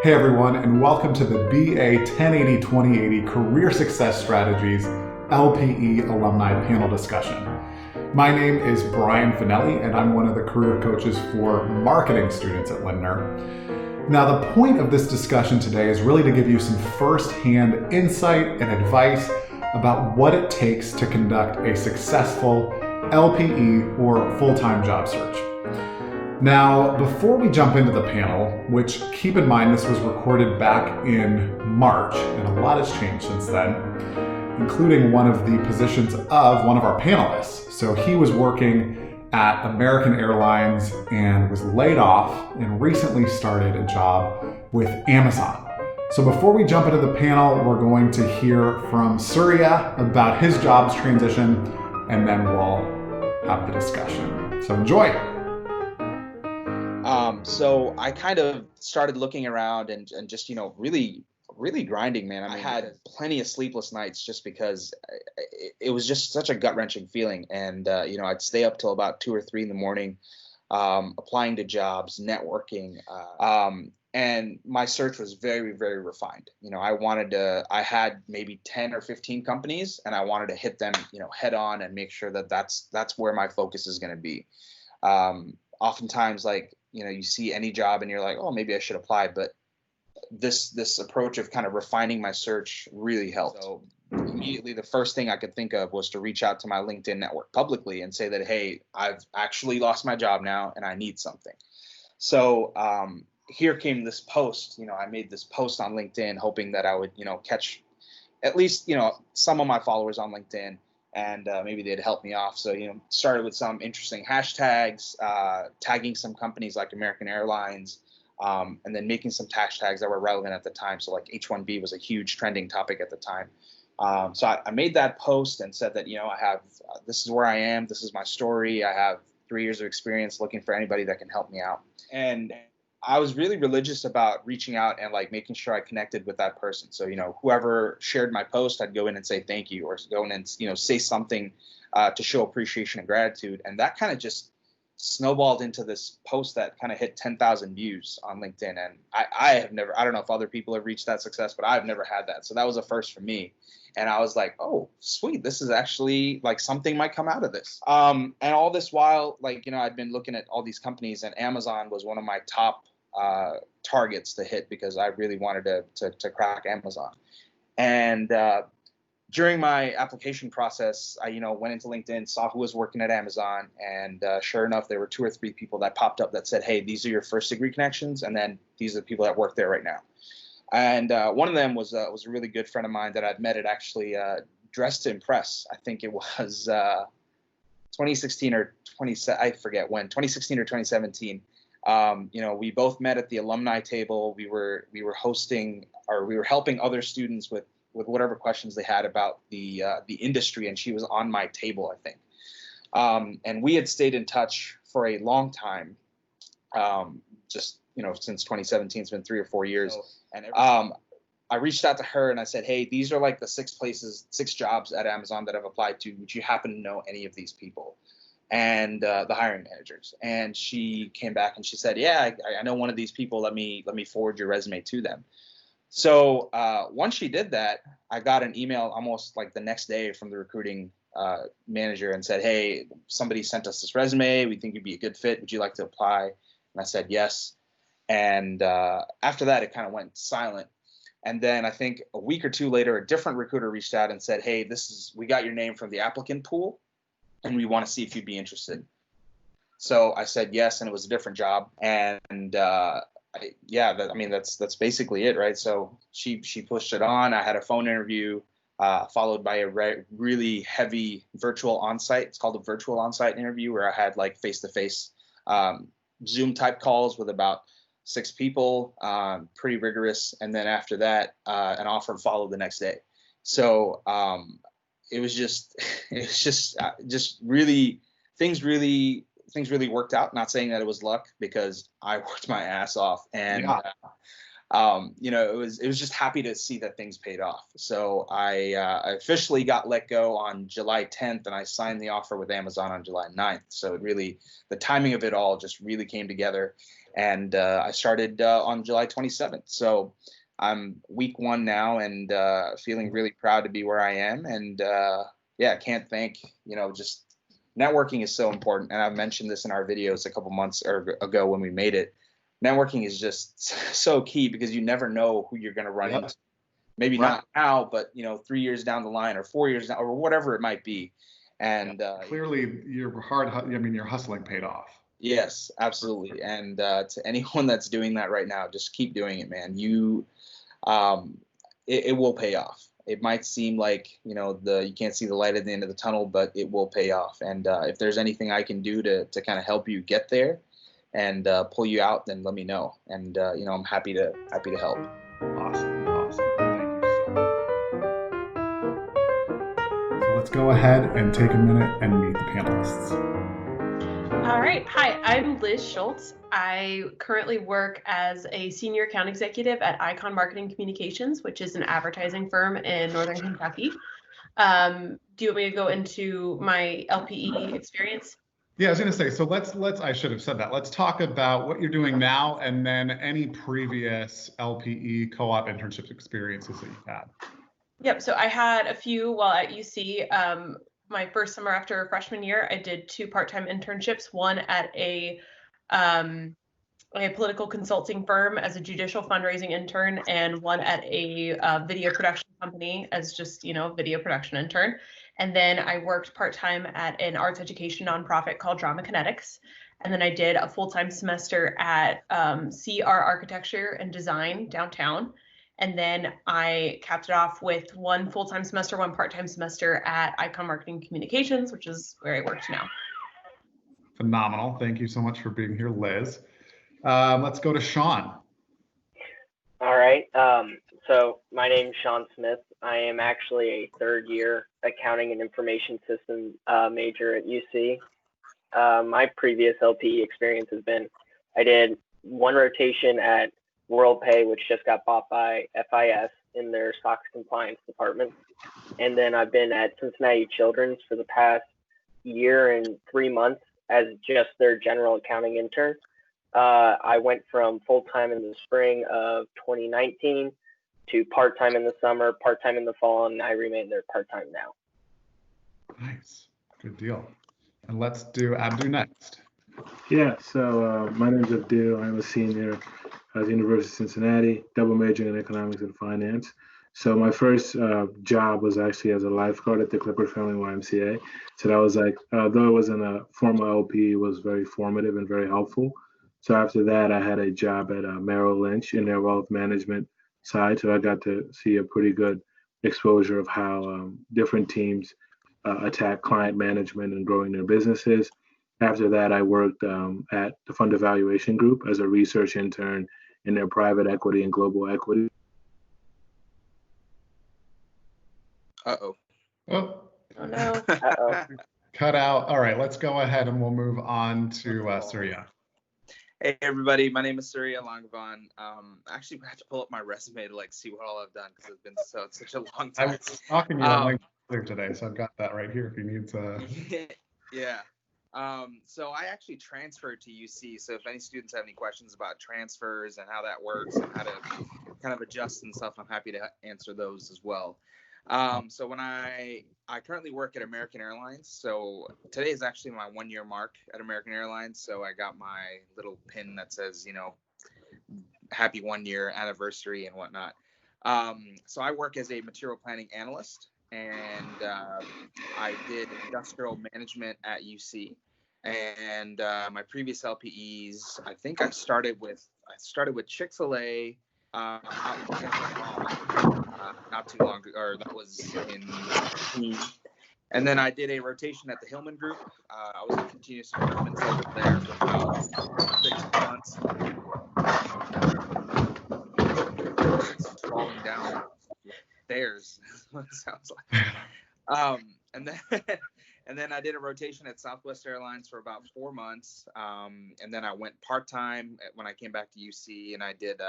Hey everyone, and welcome to the BA 1080-2080 Career Success Strategies LPE Alumni Panel Discussion. My name is Brian Finelli, and I'm one of the career coaches for marketing students at Lindner. Now, the point of this discussion today is really to give you some first-hand insight and advice about what it takes to conduct a successful LPE or full-time job search. Now, before we jump into the panel, which keep in mind this was recorded back in March, and a lot has changed since then, including one of the positions of one of our panelists. So he was working at American Airlines and was laid off and recently started a job with Amazon. So before we jump into the panel, we're going to hear from Surya about his jobs transition, and then we'll have the discussion. So enjoy. So I kind of started looking around and just, really grinding, man. I had plenty of sleepless nights just because it was just such a gut-wrenching feeling. And, I'd stay up till about 2 or 3 in the morning, applying to jobs, networking. And my search was very, very refined. I had maybe 10 or 15 companies, and I wanted to hit them, head on and make sure that that's where my focus is going to be. Oftentimes, you see any job and you're like, oh, maybe I should apply. But this approach of kind of refining my search really helped. So immediately, the first thing I could think of was to reach out to my LinkedIn network publicly and say that, hey, I've actually lost my job now and I need something. So here came this post. I made this post on LinkedIn hoping that I would, catch at least, some of my followers on LinkedIn. And maybe they'd help me off. So, started with some interesting hashtags, tagging some companies like American Airlines, and then making some hashtags that were relevant at the time. So like H-1B was a huge trending topic at the time. So I made that post and said that, I have, this is where I am. This is my story. I have 3 years of experience looking for anybody that can help me out. And I was really religious about reaching out and making sure I connected with that person. So, whoever shared my post, I'd go in and say thank you, or go in and, say something to show appreciation and gratitude. And that kind of just snowballed into this post that kind of hit 10,000 views on LinkedIn. And I have never, I don't know if other people have reached that success, but I've never had that. So that was a first for me. And I was like, oh, sweet. This is actually something might come out of this. And all this while, I'd been looking at all these companies, and Amazon was one of my top targets to hit because I really wanted to crack Amazon. And during my application process, I went into LinkedIn, saw who was working at Amazon, and sure enough, there were 2 or 3 people that popped up that said, hey, these are your first degree connections, and then these are the people that work there right now. And one of them was a really good friend of mine that I'd met at actually Dress to Impress. I think it was 2016 or 2016 or 2017. We both met at the alumni table. We were hosting, or we were helping other students with whatever questions they had about the industry, and she was on my table, I think. And we had stayed in touch for a long time, since 2017. It's been 3 or 4 years. And I reached out to her and I said, hey, these are the 6 jobs at Amazon that I've applied to. Would you happen to know any of these people? And the hiring managers. And she came back and she said, yeah, I know one of these people. Let me forward your resume to them. So once she did that, I got an email almost the next day from the recruiting manager and said, hey, somebody sent us this resume. We think you'd be a good fit. Would you like to apply? And I said, yes. And after that, it kind of went silent. And then I think a week or 2 later, a different recruiter reached out and said, hey, we got your name from the applicant pool, and we want to see if you'd be interested. So I said yes, and it was a different job. And that's basically it, right? So she pushed it on. I had a phone interview, followed by a really heavy virtual onsite. It's called a virtual onsite interview, where I had face-to-face Zoom type calls with about 6 people, pretty rigorous. And then after that, an offer followed the next day. So it was just really, things really worked out. Not saying that it was luck, because I worked my ass off, and it was just happy to see that things paid off. So I officially got let go on July 10th, and I signed the offer with Amazon on July 9th. So the timing of it all just really came together, and I started on July 27th. So I'm week 1 now, and feeling really proud to be where I am. And can't thank, just networking is so important. And I've mentioned this in our videos a couple months ago when we made it. Networking is just so key, because you never know who you're going to run into. Maybe not now, but 3 years down the line, or 4 years down, or whatever it might be. And clearly your your hustling paid off. Yes, absolutely. And to anyone that's doing that right now, just keep doing it, man. It will pay off. It might seem like, you can't see the light at the end of the tunnel, but it will pay off. And if there's anything I can do to kind of help you get there and pull you out, then let me know. And I'm happy to help. Awesome. Thank you so much. So let's go ahead and take a minute and meet the panelists. All right. Hi, I'm Liz Schultz. I currently work as a senior account executive at Icon Marketing Communications, which is an advertising firm in Northern Kentucky. Do you want me to go into my LPE experience? Yeah, I was going to say, so let's I should have said that. Let's talk about what you're doing now, and then any previous LPE co-op internships experiences that you've had. Yep. So I had a few while at UC. My first summer after freshman year, I did 2 part-time internships, one at a political consulting firm as a judicial fundraising intern, and one at a video production company as just, video production intern. And then I worked part-time at an arts education nonprofit called Drama Kinetics. And then I did a full-time semester at CR Architecture and Design downtown. And then I capped it off with 1 full-time semester, 1 part-time semester at Icon Marketing Communications, which is where I work now. Phenomenal. Thank you so much for being here, Liz. Let's go to Sean. All right. So my name is Sean Smith. I am actually a 3rd-year accounting and information system major at UC. My previous LPE experience has been, I did 1 rotation at WorldPay, which just got bought by FIS in their SOX compliance department. And then I've been at Cincinnati Children's for the past year and 3 months as just their general accounting intern. I went from full-time in the spring of 2019 to part-time in the summer, part-time in the fall, and I remain there part-time now. Nice. Good deal. And let's do Abdou next. Yeah, so my name is Abdou. I'm a senior at the University of Cincinnati, double majoring in economics and finance. So my first job was actually as a lifeguard at the Clifford Family YMCA. So that was like, though it wasn't a formal LP, it was very formative and very helpful. So after that, I had a job at Merrill Lynch in their wealth management side. So I got to see a pretty good exposure of how different teams attack client management and growing their businesses. After that, I worked at the Fund Evaluation Group as a research intern in their private equity and global equity. Oh. Oh no. Cut out. All right, let's go ahead and we'll move on to Surya. Hey everybody, my name is Surya Langvan. Actually, I have to pull up my resume to see what all I've done, because it's been such a long time. I was talking to you on LinkedIn today, so I've got that right here if you need to. Yeah. So I actually transferred to UC. So if any students have any questions about transfers and how that works and how to kind of adjust and stuff, I'm happy to answer those as well. So when I currently work at American Airlines. So today is actually my 1-year mark at American Airlines. So I got my little pin that says, happy 1-year anniversary and whatnot. So I work as a material planning analyst, and I did industrial management at UC. And my previous LPEs, I think I started with Chick-fil-A. Not too long ago, or that was in 2019. And then I did a rotation at the Hillman Group. I was a continuous improvement over there for about 6 months. It's falling down stairs. What it sounds like. And then I did a rotation at Southwest Airlines for about 4 months. And then I went part-time when I came back to UC, and I did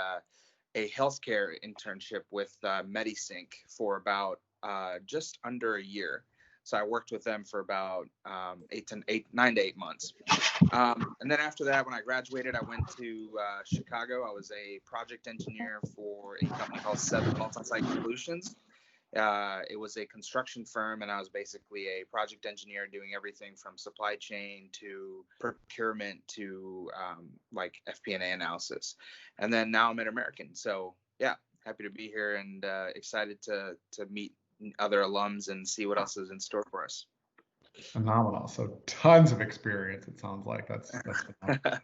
a healthcare internship with MediSync for about just under a year. So I worked with them for about 9 to 8 months. And then after that, when I graduated, I went to Chicago. I was a project engineer for a company called 7 Multi-Site Solutions. It was a construction firm, and I was basically a project engineer doing everything from supply chain to procurement to like FP&A analysis. And then now I'm at American. So yeah, happy to be here and excited to meet other alums and see what else is in store for us. Phenomenal. So tons of experience, it sounds like. That's phenomenal.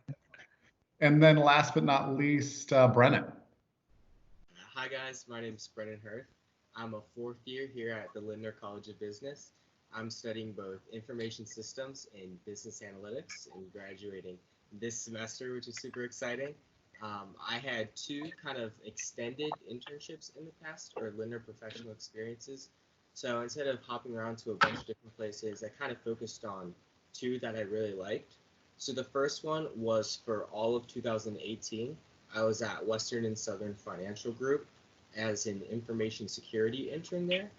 And then last but not least, Brennan. Hi guys, my name is Brennan Hirth. I'm a 4th year here at the Lindner College of Business. I'm studying both information systems and business analytics and graduating this semester, which is super exciting. I had 2 kind of extended internships in the past, or Lindner professional experiences. So instead of hopping around to a bunch of different places, I kind of focused on 2 that I really liked. So the first one was for all of 2018. I was at Western and Southern Financial Group as an information security intern there,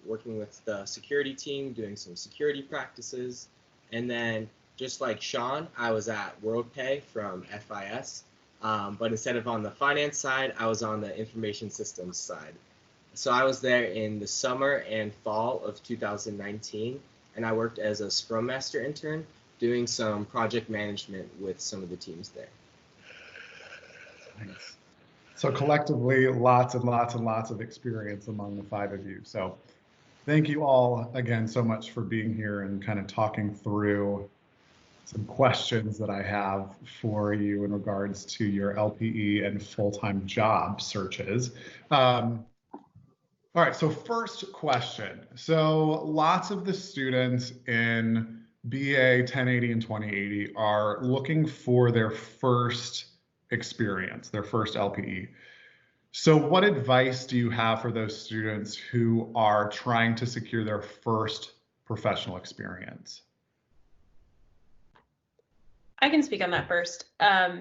working with the security team, doing some security practices. And then just like Sean, I was at WorldPay from FIS. But instead of on the finance side, I was on the information systems side. So I was there in the summer and fall of 2019, and I worked as a Scrum Master intern doing some project management with some of the teams there. Thanks. So collectively, lots and lots and lots of experience among the 5 of you. So thank you all again so much for being here and kind of talking through some questions that I have for you in regards to your LPE and full-time job searches. All right, so first question. So lots of the students in BA 1080 and 2080 are looking for their first experience, their first LPE. So what advice do you have for those students who are trying to secure their first professional experience? I can speak on that first.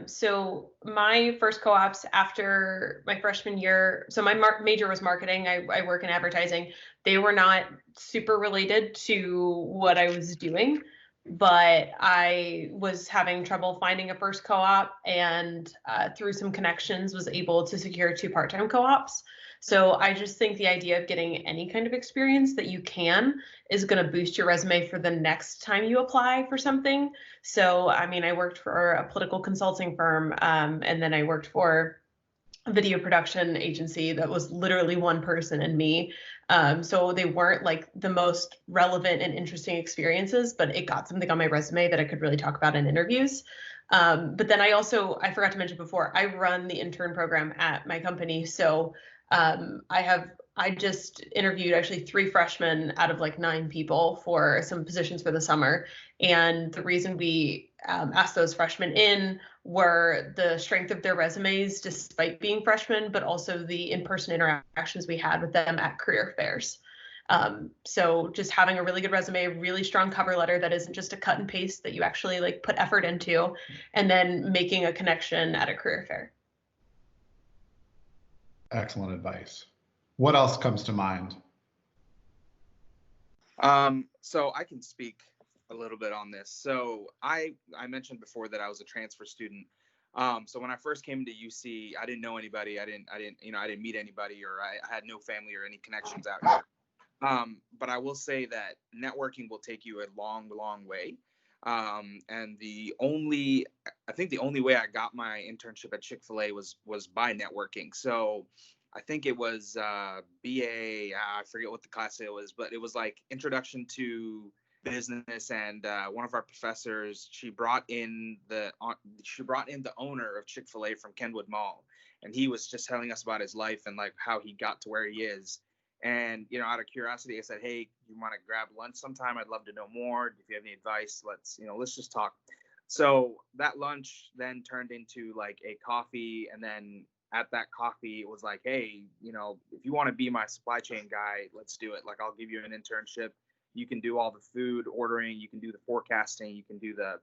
So my first co-ops after my freshman year, so my major was marketing. I work in advertising. They were not super related to what I was doing, but I was having trouble finding a first co-op, and through some connections was able to secure 2 part-time co-ops. So I just think the idea of getting any kind of experience that you can is going to boost your resume for the next time you apply for something. So, I mean, I worked for a political consulting firm, and then I worked for a video production agency that was literally 1 person and me. So they weren't like the most relevant and interesting experiences, but it got something on my resume that I could really talk about in interviews. But then I forgot to mention before, I run the intern program at my company. So I just interviewed actually 3 freshmen out of like 9 people for some positions for the summer. And the reason we asked those freshmen in were the strength of their resumes despite being freshmen, but also the in-person interactions we had with them at career fairs. So just having a really good resume, a really strong cover letter that isn't just a cut and paste that you actually like put effort into, and then making a connection at a career fair. Excellent advice. What else comes to mind? So I can speak a little bit on this. So I mentioned before that I was a transfer student. So when I first came to UC, I didn't know anybody. I didn't meet anybody, or I had no family or any connections out here. But I will say that networking will take you a long, long way. And I think the only way I got my internship at Chick-fil-A was by networking. So I think it was BA, I forget what the class it was, but it was like introduction to business. And one of our professors, she brought in the owner of Chick-fil-A from Kenwood Mall. And he was just telling us about his life and like how he got to where he is. And, out of curiosity, I said, hey, you want to grab lunch sometime? I'd love to know more. If you have any advice, let's just talk. So that lunch then turned into like a coffee. And then at that coffee, it was like, hey, if you want to be my supply chain guy, let's do it. Like, I'll give you an internship. You can do all the food ordering. You can do the forecasting. You can do the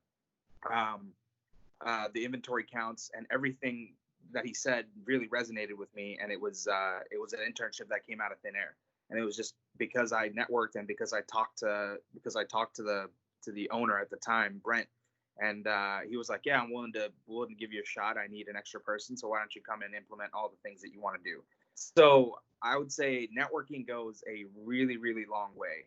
inventory counts and everything he said really resonated with me, and it was an internship that came out of thin air, and it was just because I networked and because I talked to the owner at the time, Brent, and he was like, yeah, I'm willing to give you a shot. I need an extra person, so why don't you come and implement all the things that you want to do? So I would say networking goes a really, really long way.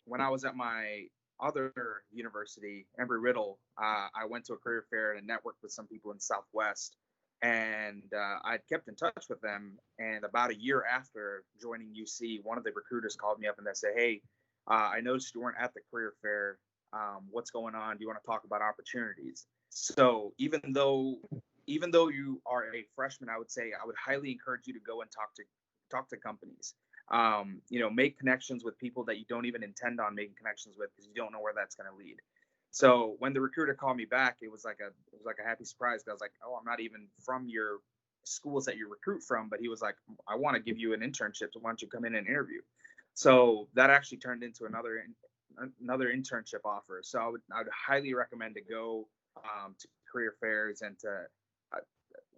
When I was at my other university, Embry-Riddle, I went to a career fair and networked with some people in Southwest, and I'd kept in touch with them. And about a year after joining UC, one of the recruiters called me up and they said, hey, I noticed you weren't at the career fair. What's going on? Do you want to talk about opportunities? So even though you are a freshman, I would say I would highly encourage you to go and talk to companies. Make connections with people that you don't even intend on making connections with, because you don't know where that's going to lead. So when the recruiter called me back, it was like a happy surprise. I was like, oh, I'm not even from your schools that you recruit from, but he was like, I want to give you an internship, so why don't you come in and interview? So that actually turned into another internship offer. So I would highly recommend to go to career fairs. And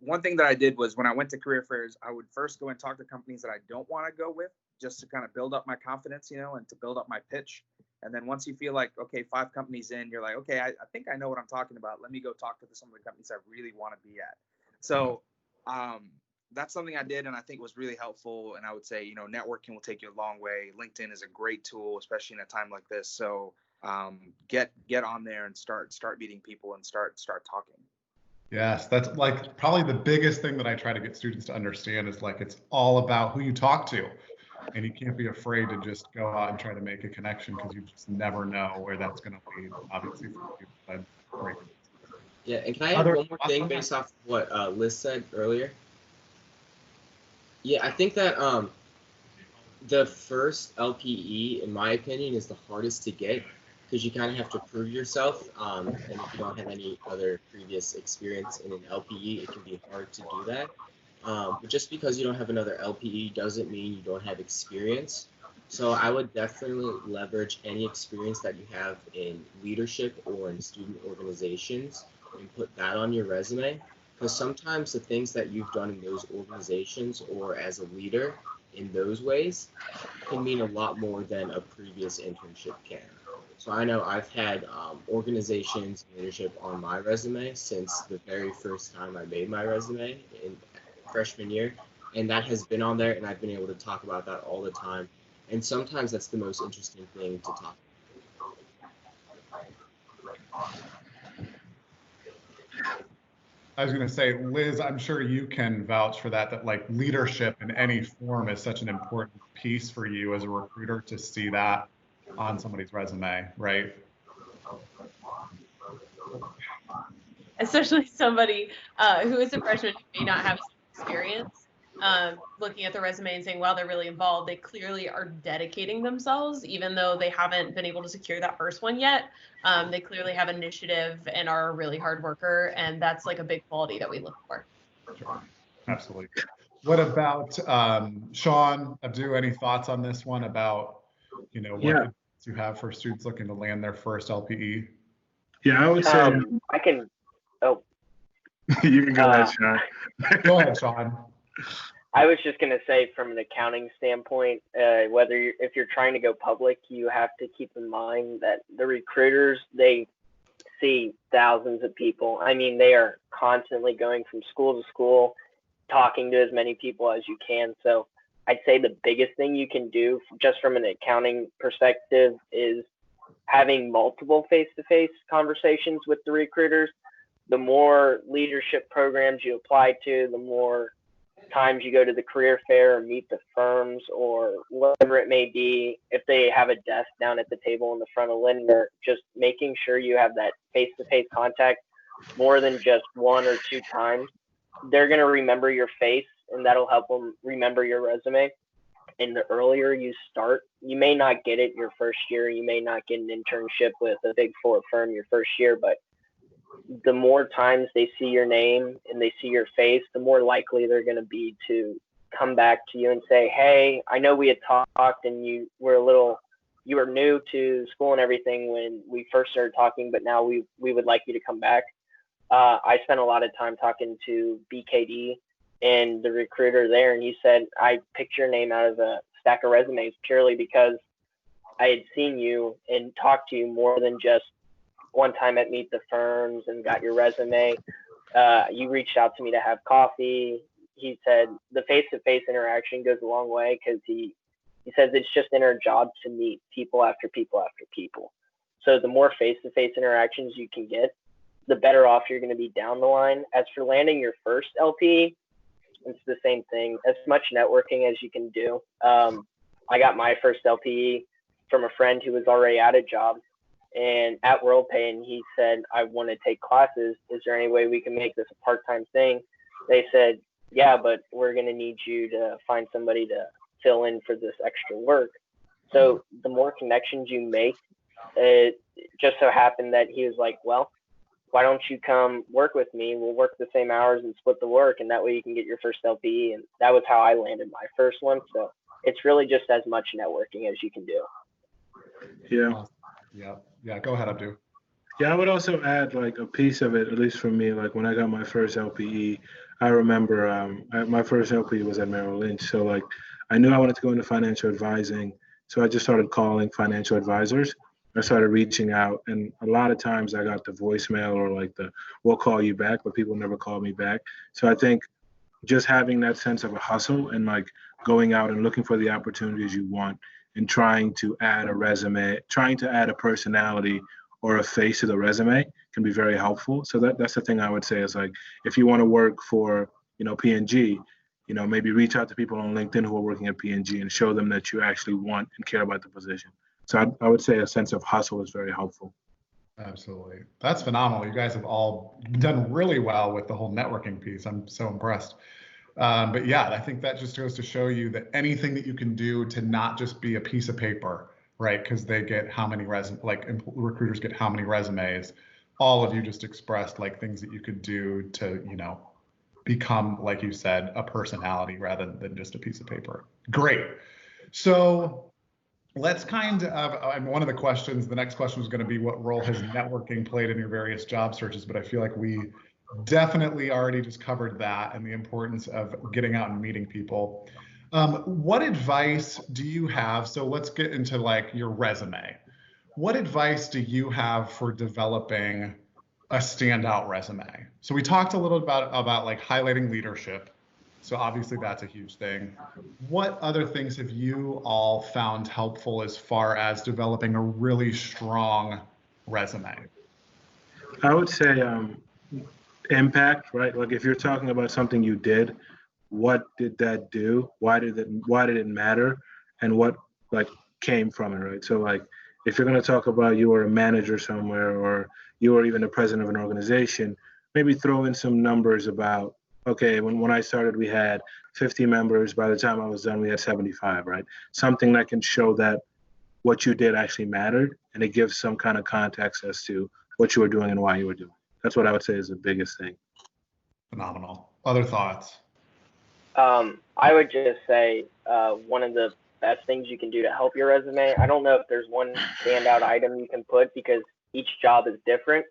one thing that I did was when I went to career fairs, I would first go and talk to companies that I don't want to go with, just to kind of build up my confidence, and to build up my pitch. And then once you feel like, okay, 5 companies in, you're like, okay, I think I know what I'm talking about. Let me go talk to some of the companies I really want to be at. So that's something I did, and I think was really helpful. And I would say, networking will take you a long way. LinkedIn is a great tool, especially in a time like this. So get on there and start meeting people and start talking. Yes, that's like probably the biggest thing that I try to get students to understand is like it's all about who you talk to. And you can't be afraid to just go out and try to make a connection, because you just never know where that's going to lead, obviously, for you. But great. Yeah, and can I add one more thing based off what Liz said earlier? Yeah, I think that the first LPE, in my opinion, is the hardest to get, because you kind of have to prove yourself. And if you don't have any other previous experience in an LPE, it can be hard to do that. But just because you don't have another LPE doesn't mean you don't have experience. So I would definitely leverage any experience that you have in leadership or in student organizations and put that on your resume. Because sometimes the things that you've done in those organizations or as a leader in those ways can mean a lot more than a previous internship can. So I know I've had organizations leadership on my resume since the very first time I made my resume in freshman year, and that has been on there, and I've been able to talk about that all the time. And sometimes that's the most interesting thing to talk about. I was going to say, Liz, I'm sure you can vouch for that like leadership in any form is such an important piece for you as a recruiter to see that on somebody's resume, right? Especially somebody who is a freshman who may not have experience. Looking at the resume and saying, wow, they're really involved. They clearly are dedicating themselves, even though they haven't been able to secure that first one yet. They clearly have initiative and are a really hard worker. And that's like a big quality that we look for. Sure. Absolutely. What about Sean, Abdou, any thoughts on this one about, what you have for students looking to land their first LPE? Yeah, I would say I can. Oh, you can go ahead, Sean. Go ahead, Sean. I was just going to say, from an accounting standpoint, if you're trying to go public, you have to keep in mind that the recruiters, they see thousands of people. I mean, they are constantly going from school to school, talking to as many people as you can. So I'd say the biggest thing you can do just from an accounting perspective is having multiple face-to-face conversations with the recruiters. The more leadership programs you apply to, the more times you go to the career fair or meet the firms or whatever it may be. If they have a desk down at the table in the front of Lindner, just making sure you have that face-to-face contact more than just 1 or 2 times. They're going to remember your face, and that'll help them remember your resume. And the earlier you start, you may not get it your first year. You may not get an internship with a Big 4 firm your first year, but the more times they see your name and they see your face, the more likely they're going to be to come back to you and say, hey, I know we had talked and you were new to school and everything when we first started talking, but now we would like you to come back. I spent a lot of time talking to BKD and the recruiter there, and he said, I picked your name out of a stack of resumes purely because I had seen you and talked to you more than just one time at Meet the Firms and got your resume. You reached out to me to have coffee. He said the face-to-face interaction goes a long way because he says it's just in our job to meet people after people after people. So the more face-to-face interactions you can get, the better off you're going to be down the line. As for landing your first LPE, it's the same thing. As much networking as you can do. I got my first LPE from a friend who was already at a job and at WorldPay, and he said, I want to take classes. Is there any way we can make this a part-time thing? They said, yeah, but we're going to need you to find somebody to fill in for this extra work. So the more connections you make, it just so happened that he was like, well, why don't you come work with me? We'll work the same hours and split the work, and that way you can get your first LPE. And that was how I landed my first one. So it's really just as much networking as you can do. Yeah. Go ahead, Abdou. Yeah, I would also add like a piece of it, at least for me, like when I got my first LPE, I remember my first LPE was at Merrill Lynch. So like I knew I wanted to go into financial advising. So I just started calling financial advisors. I started reaching out, and a lot of times I got the voicemail or like we'll call you back, but people never called me back. So I think just having that sense of a hustle and like going out and looking for the opportunities you want and trying to add a resume, trying to add a personality or a face to the resume can be very helpful. So that's the thing I would say is like, if you want to work for, P&G, maybe reach out to people on LinkedIn who are working at P&G and show them that you actually want and care about the position. So I would say a sense of hustle is very helpful. Absolutely. That's phenomenal. You guys have all done really well with the whole networking piece. I'm so impressed. But yeah, I think that just goes to show you that anything that you can do to not just be a piece of paper, right? Because they get how many recruiters get how many resumes. All of you just expressed like things that you could do to, become, like you said, a personality rather than just a piece of paper. Great. So let's kind of, one of the questions, the next question was going to be what role has networking played in your various job searches, but I feel like we definitely already just covered that and the importance of getting out and meeting people. What advice do you have? So let's get into like your resume. What advice do you have for developing a standout resume? So we talked a little about like highlighting leadership. So obviously that's a huge thing. What other things have you all found helpful as far as developing a really strong resume? I would say impact, right? Like if you're talking about something you did, what did that do? Why did it matter? And what like came from it, right? So like if you're going to talk about you were a manager somewhere or you were even the president of an organization, maybe throw in some numbers about, okay, when I started, we had 50 members. By the time I was done, we had 75, right? Something that can show that what you did actually mattered, and it gives some kind of context as to what you were doing and why you were doing. That's what I would say is the biggest thing. Phenomenal. Other thoughts? I would just say one of the best things you can do to help your resume, I don't know if there's one standout item you can put because each job is different,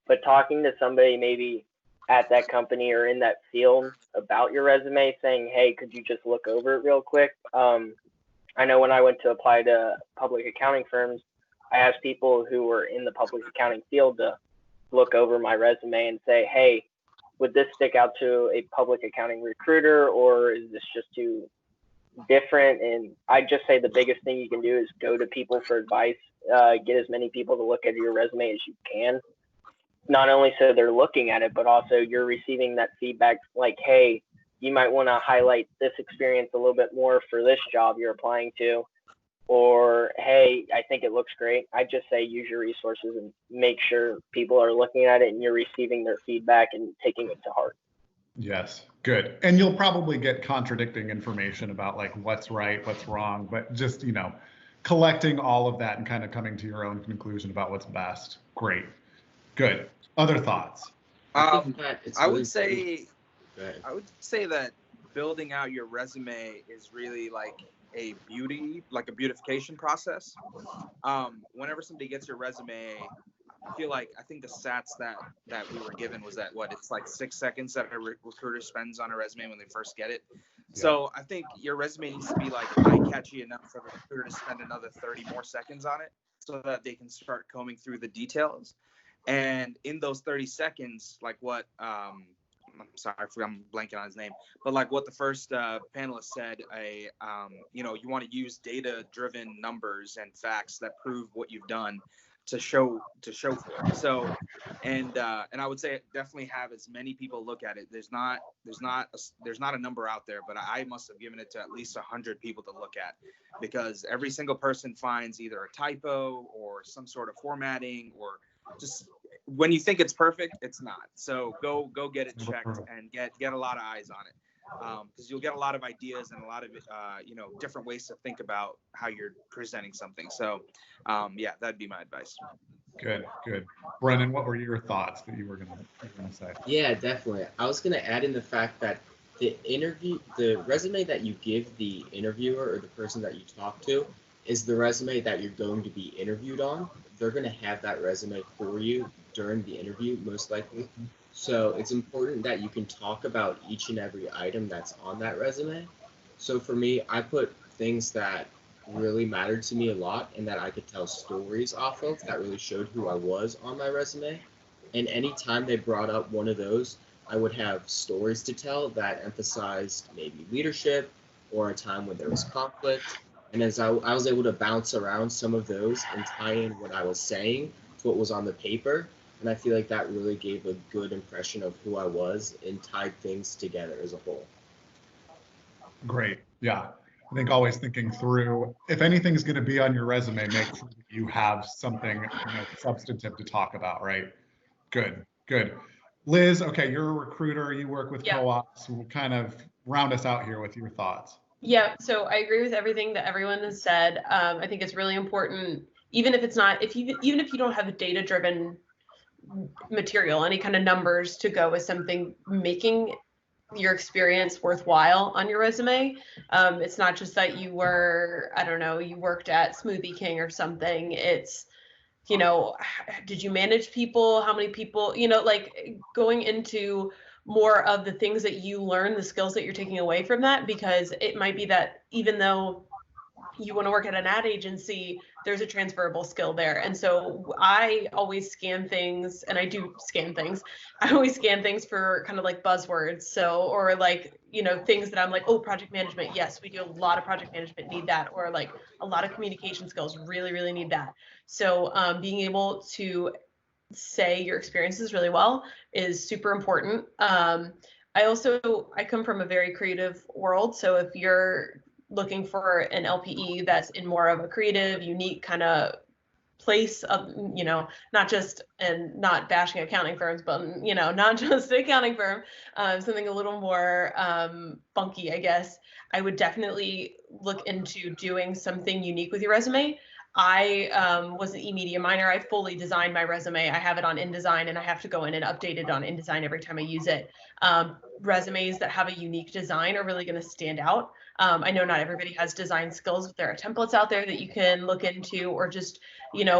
but talking to somebody maybe at that company or in that field about your resume saying, hey, could you just look over it real quick? I know when I went to apply to public accounting firms, I asked people who were in the public accounting field to look over my resume and say, hey, would this stick out to a public accounting recruiter or is this just too different? And I'd just say the biggest thing you can do is go to people for advice, get as many people to look at your resume as you can. Not only so they're looking at it, but also you're receiving that feedback like, hey, you might want to highlight this experience a little bit more for this job you're applying to. Or, hey, I think it looks great. I just say use your resources and make sure people are looking at it and you're receiving their feedback and taking it to heart. Yes, good. And you'll probably get contradicting information about like what's right, what's wrong, but just, collecting all of that and kind of coming to your own conclusion about what's best. Great. Good. Other thoughts? I would say that building out your resume is really like a beautification process. Whenever somebody gets your resume, I think the stats that we were given was that it's like 6 seconds that a recruiter spends on a resume when they first get it. So I think your resume needs to be like eye-catchy enough for the recruiter to spend another 30 more seconds on it so that they can start combing through the details. And in those 30 seconds, like what I'm sorry, I'm blanking on his name, but like what the first panelist said, you want to use data-driven numbers and facts that prove what you've done to show for it. So, and I would say definitely have as many people look at it. There's not a number out there, but I must have given it to at least 100 people to look at, because every single person finds either a typo or some sort of formatting, or just when you think it's perfect, it's not. So go get it checked and get a lot of eyes on it, because you'll get a lot of ideas and a lot of different ways to think about how you're presenting something. So that'd be my advice. Good. Brennan, what were your thoughts that you were gonna say? Yeah, definitely. I was gonna add in the fact that the resume that you give the interviewer or the person that you talk to is the resume that you're going to be interviewed on. They're gonna have that resume for you during the interview, most likely. So it's important that you can talk about each and every item that's on that resume. So for me, I put things that really mattered to me a lot and that I could tell stories off of that really showed who I was on my resume. And anytime they brought up one of those, I would have stories to tell that emphasized maybe leadership or a time when there was conflict. And as I was able to bounce around some of those and tie in what I was saying to what was on the paper. And I feel like that really gave a good impression of who I was and tied things together as a whole. Great. Yeah. I think always thinking through, if anything's going to be on your resume, make sure that you have something substantive to talk about, right? Good. Liz, okay, you're a recruiter, you work with co-ops. We'll kind of round us out here with your thoughts. Yeah, so I agree with everything that everyone has said. I think it's really important, even if you don't have a data-driven material, any kind of numbers to go with something, making your experience worthwhile on your resume. It's not just that you worked at Smoothie King or something. It's, did you manage people? How many people, like going into more of the things that you learn, the skills that you're taking away from that, because it might be that even though you want to work at an ad agency, there's a transferable skill there. And so I always scan things, and I do scan things. I always scan things for kind of like buzzwords. So, or like, things that I'm like, oh, project management. Yes, we do a lot of project management, need that. Or like a lot of communication skills, really, really need that. So being able to say your experiences really well is super important. I come from a very creative world. So if you're looking for an LPE that's in more of a creative, unique kind of place of, not bashing accounting firms, but, not just an accounting firm, something a little more funky, I guess, I would definitely look into doing something unique with your resume. I was an eMedia minor. I fully designed my resume. I have it on InDesign, and I have to go in and update it on InDesign every time I use it. Resumes that have a unique design are really going to stand out. I know not everybody has design skills, but there are templates out there that you can look into, or just,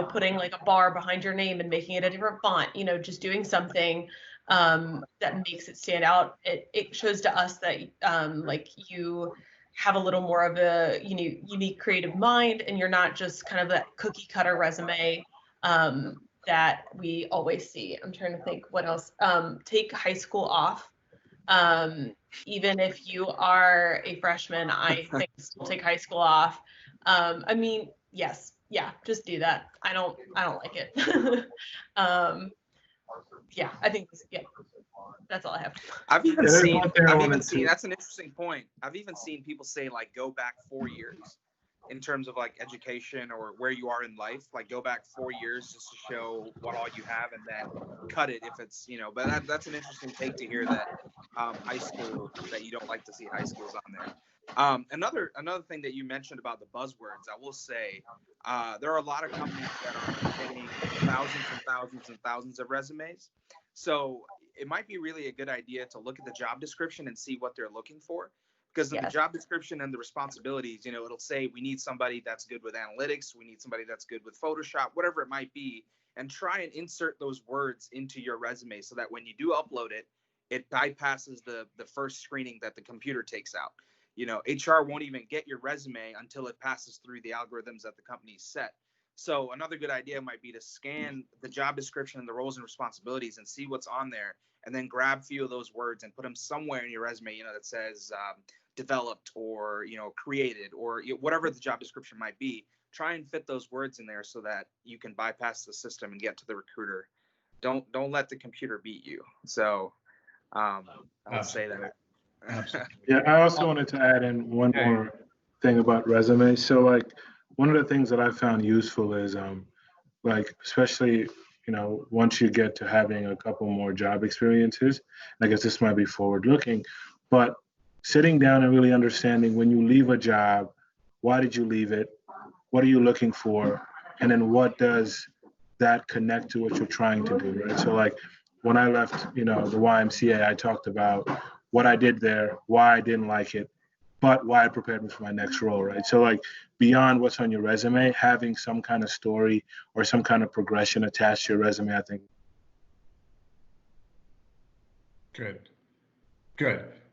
putting like a bar behind your name and making it a different font, just doing something that makes it stand out. It shows to us that like you have a little more of a unique creative mind, and you're not just kind of that cookie cutter resume that we always see. I'm trying to think what else. Take high school off. Even if you are a freshman, I think still take high school off. Yes, yeah, just do that. I don't like it. I think that's all I have. I've even seen that's an interesting point. I've even seen people say like go back 4 years in terms of like education or where you are in life, like go back 4 years just to show what all you have, and then cut it if it's, but that's an interesting take to hear that high school, that you don't like to see high schools on there. Another thing that you mentioned about the buzzwords, I will say, there are a lot of companies that are getting thousands and thousands and thousands of resumes. So it might be really a good idea to look at the job description and see what they're looking for. Because in the job description and the responsibilities, it'll say we need somebody that's good with analytics, we need somebody that's good with Photoshop, whatever it might be. and try and insert those words into your resume so that when you do upload it, it bypasses the first screening that the computer takes out. You know, HR won't even get your resume until it passes through the algorithms that the company's set. So another good idea might be to scan the job description and the roles and responsibilities and see what's on there, and then grab a few of those words and put them somewhere in your resume, you know, that says developed or, you know, created or whatever the job description might be. Try and fit those words in there so that you can bypass the system and get to the recruiter. Don't let the computer beat you. So I would say that. Absolutely. Yeah, I also wanted to add in one more thing about resumes. So like one of the things that I found useful is like especially, you know, once you get to having a couple more job experiences, I guess this might be forward looking, but sitting down and really understanding when you leave a job, why did you leave it? What are you looking for? And then what does that connect to what you're trying to do, right? So like when I left, you know, the YMCA, I talked about what I did there, why I didn't like it, but why it prepared me for my next role, right? So like beyond what's on your resume, having some kind of story or some kind of progression attached to your resume, I think. Good.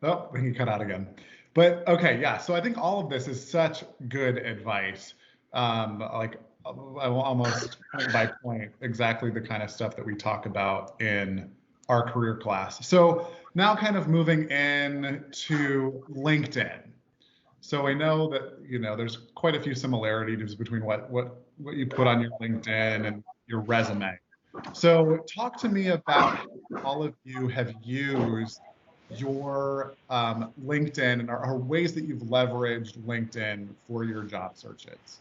Oh, we can cut out again. But okay, yeah. So I think all of this is such good advice. Like almost point by point, exactly the kind of stuff that we talk about in our career class. So now kind of moving into LinkedIn. So I know that, you know, there's quite a few similarities between what you put on your LinkedIn and your resume. So talk to me about how all of you have used your LinkedIn and or ways that you've leveraged LinkedIn for your job searches.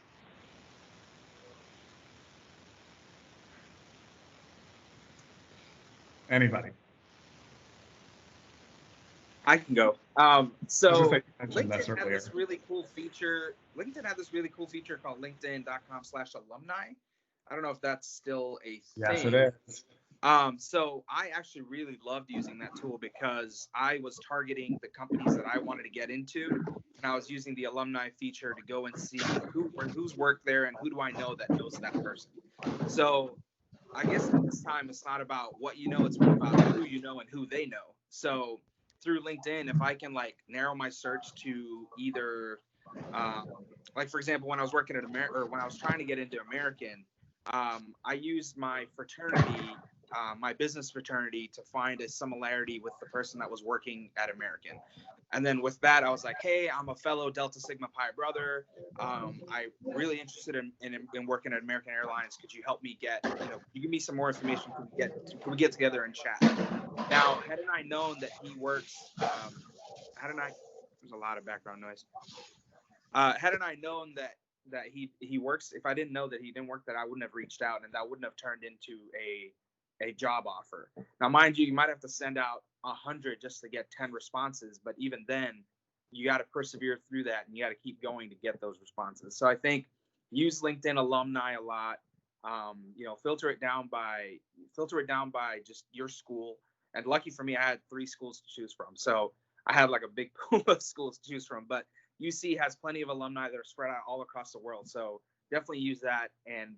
Anybody? I can go. So LinkedIn had this really cool feature. LinkedIn had this really cool feature called linkedin.com/alumni. I don't know if that's still a thing. Yes, it is. So I actually really loved using that tool because I was targeting the companies that I wanted to get into, and I was using the alumni feature to go and see who's worked there and who do I know that knows that person. So I guess at this time it's not about what you know, it's more about who you know and who they know. So through LinkedIn, if I can like narrow my search to either like for example, when I was working at or when I was trying to get into American, I used my fraternity, my business fraternity, to find a similarity with the person that was working at American. And then with that, I was like, hey, I'm a fellow Delta Sigma Pi brother. I'm really interested in working at American Airlines. Could you help me get, you know, you give me some more information? Can we get together and chat? Now, hadn't I known that he works, there's a lot of background noise. Hadn't I known that he works, if I didn't know that he didn't work, that I wouldn't have reached out, and that wouldn't have turned into a job offer. Now, mind you might have to send out 100 just to get 10 responses, but even then you got to persevere through that and you got to keep going to get those responses. So I think use LinkedIn Alumni a lot. You know, filter it down by just your school. And lucky for me, I had 3 schools to choose from. So I had like a big pool of schools to choose from, but UC has plenty of alumni that are spread out all across the world. So definitely use that and,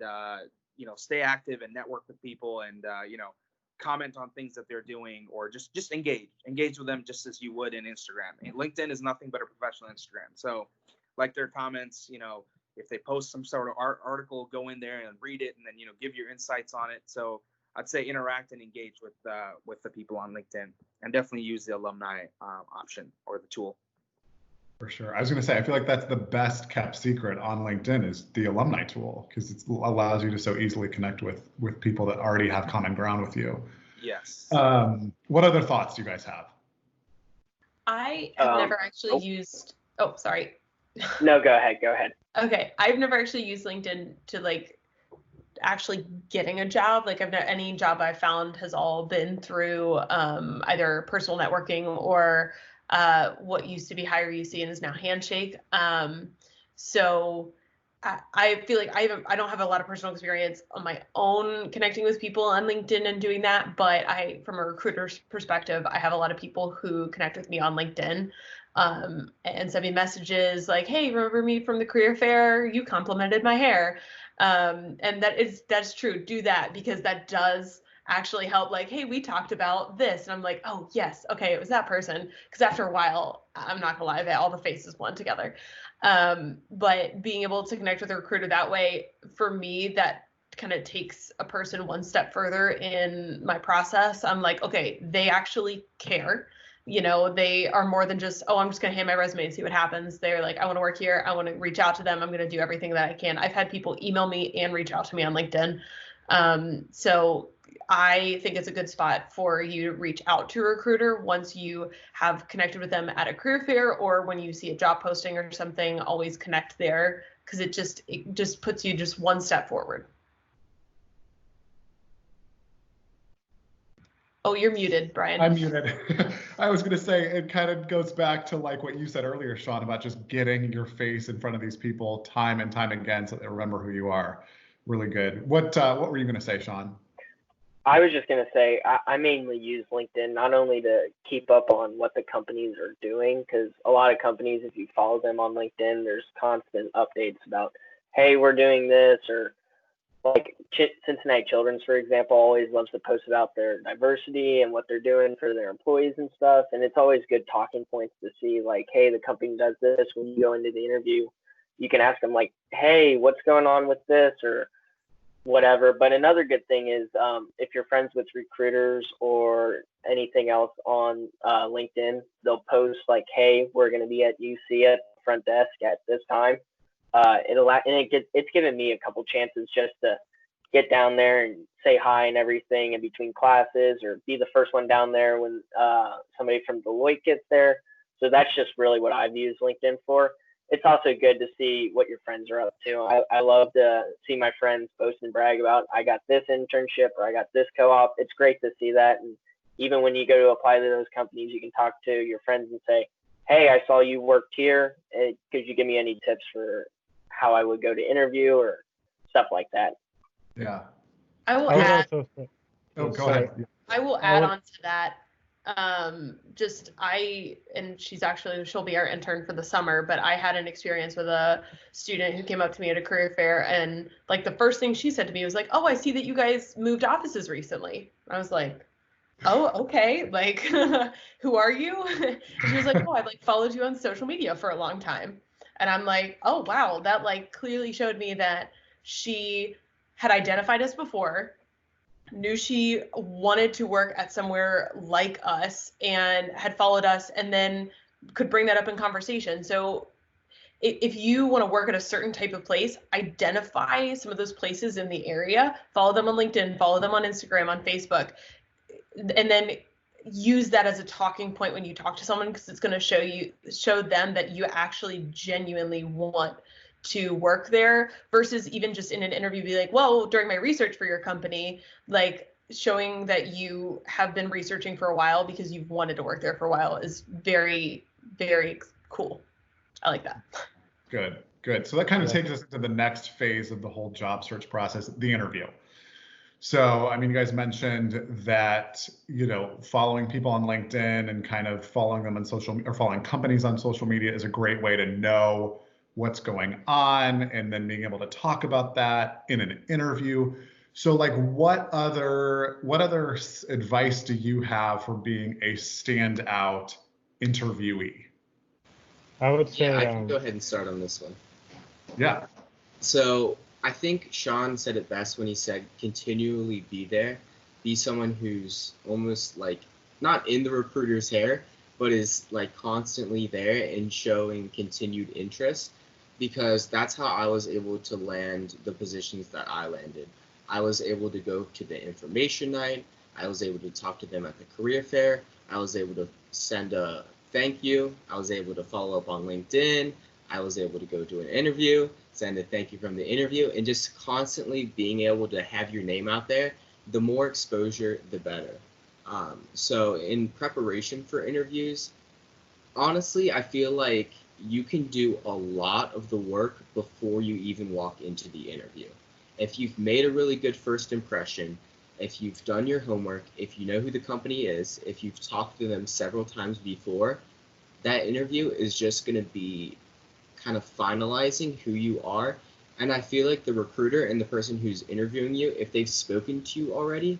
you know, stay active and network with people and, you know, comment on things that they're doing or just engage with them just as you would in Instagram. And LinkedIn is nothing but a professional Instagram. So like their comments, you know, if they post some sort of article, go in there and read it and then, you know, give your insights on it. So I'd say interact and engage with the people on LinkedIn and definitely use the alumni option or the tool. For sure. I was going to say, I feel like that's the best kept secret on LinkedIn is the alumni tool because it allows you to so easily connect with people that already have common ground with you. Yes. What other thoughts do you guys have? I have never actually used, oh, sorry. No, go ahead. Okay. I've never actually used LinkedIn to like actually getting a job. Like any job I've found has all been through either personal networking or what used to be Hire UC and is now Handshake. So I feel like I don't have a lot of personal experience on my own connecting with people on LinkedIn and doing that, but from a recruiter's perspective, I have a lot of people who connect with me on LinkedIn and send me messages like, hey, remember me from the career fair? You complimented my hair. And that's true. Do that, because that does actually help. Like, hey, we talked about this, and I'm like, oh yes, okay, it was that person. Because after a while, I'm not gonna lie, all the faces blend together. But being able to connect with a recruiter that way, for me, that kind of takes a person one step further in my process. I'm like, okay, they actually care. They are more than just, oh, I'm just going to hand my resume and see what happens. They're like, I want to work here. I want to reach out to them. I'm going to do everything that I can. I've had people email me and reach out to me on LinkedIn. So I think it's a good spot for you to reach out to a recruiter once you have connected with them at a career fair, or when you see a job posting or something. Always connect there, because it just puts you just one step forward. Oh, you're muted, Brian. I'm muted. I was going to say, it kind of goes back to like what you said earlier, Sean, about just getting your face in front of these people time and time again so they remember who you are. Really good. What were you going to say, Sean? I was just going to say, I mainly use LinkedIn not only to keep up on what the companies are doing, because a lot of companies, if you follow them on LinkedIn, there's constant updates about, hey, we're doing this, or like Cincinnati Children's, for example, always loves to post about their diversity and what they're doing for their employees and stuff. And it's always good talking points to see, like, hey, the company does this. When you go into the interview, you can ask them, like, hey, what's going on with this, or whatever. But another good thing is, if you're friends with recruiters or anything else on LinkedIn, they'll post like, hey, we're going to be at UC at the front desk at this time. It's given me a couple chances just to get down there and say hi and everything in between classes, or be the first one down there when somebody from Deloitte gets there. So that's just really what I've used LinkedIn for. It's also good to see what your friends are up to. I love to see my friends post and brag about, I got this internship or I got this co-op. It's great to see that. And even when you go to apply to those companies, you can talk to your friends and say, hey, I saw you worked here. Could you give me any tips for how I would go to interview or stuff like that? Yeah. I will add. Oh, go ahead. I will add on to that. She'll be our intern for the summer, but I had an experience with a student who came up to me at a career fair, and like the first thing she said to me was like, oh, I see that you guys moved offices recently. I was like, oh, okay. Like, who are you? And she was like, oh, I've like followed you on social media for a long time. And I'm like, oh, wow. That like clearly showed me that she had identified us before, knew she wanted to work at somewhere like us, and had followed us, and then could bring that up in conversation. So if you want to work at a certain type of place, identify some of those places in the area, follow them on LinkedIn, follow them on Instagram, on Facebook, and then use that as a talking point when you talk to someone, because it's going to show them that you actually genuinely want to work there, versus even just in an interview be like, well, during my research for your company, like showing that you have been researching for a while because you've wanted to work there for a while is very, very cool. I like that. Good. So that kind of takes us into the next phase of the whole job search process, the interview. So, I mean, you guys mentioned that, following people on LinkedIn and kind of following them on following companies on social media is a great way to know what's going on, and then being able to talk about that in an interview. So like, what other advice do you have for being a standout interviewee? I would say I can go ahead and start on this one. Yeah. So I think Sean said it best when he said continually be there. Be someone who's almost like not in the recruiter's hair, but is like constantly there and showing continued interest, because that's how I was able to land the positions that I landed. I was able to go to the information night. I was able to talk to them at the career fair. I was able to send a thank you. I was able to follow up on LinkedIn. I was able to go do an interview, send a thank you from the interview, and just constantly being able to have your name out there. The more exposure, the better. So in preparation for interviews, honestly, I feel like you can do a lot of the work before you even walk into the interview. If you've made a really good first impression, if you've done your homework, if you know who the company is, if you've talked to them several times before, that interview is just going to be kind of finalizing who you are And I feel like the recruiter and the person who's interviewing you, if they've spoken to you already,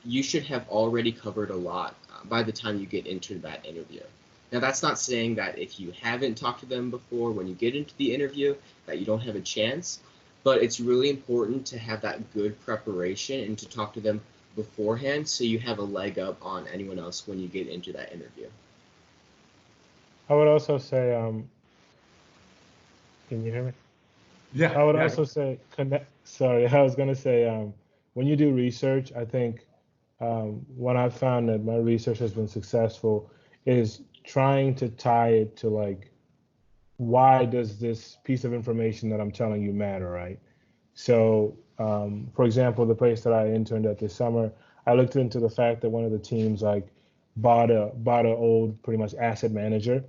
you should have already covered a lot by the time you get into that interview. Now, that's not saying that if you haven't talked to them before, when you get into the interview, that you don't have a chance, but it's really important to have that good preparation and to talk to them beforehand so you have a leg up on anyone else when you get into that interview. I would also say, can you hear me? Yeah. I would yeah. also say, sorry, I was going to say, when you do research, I think when I've found that my research has been successful is trying to tie it to like, why does this piece of information that I'm telling you matter, right? So, for example, the place that I interned at this summer, I looked into the fact that one of the teams like bought a old pretty much asset manager,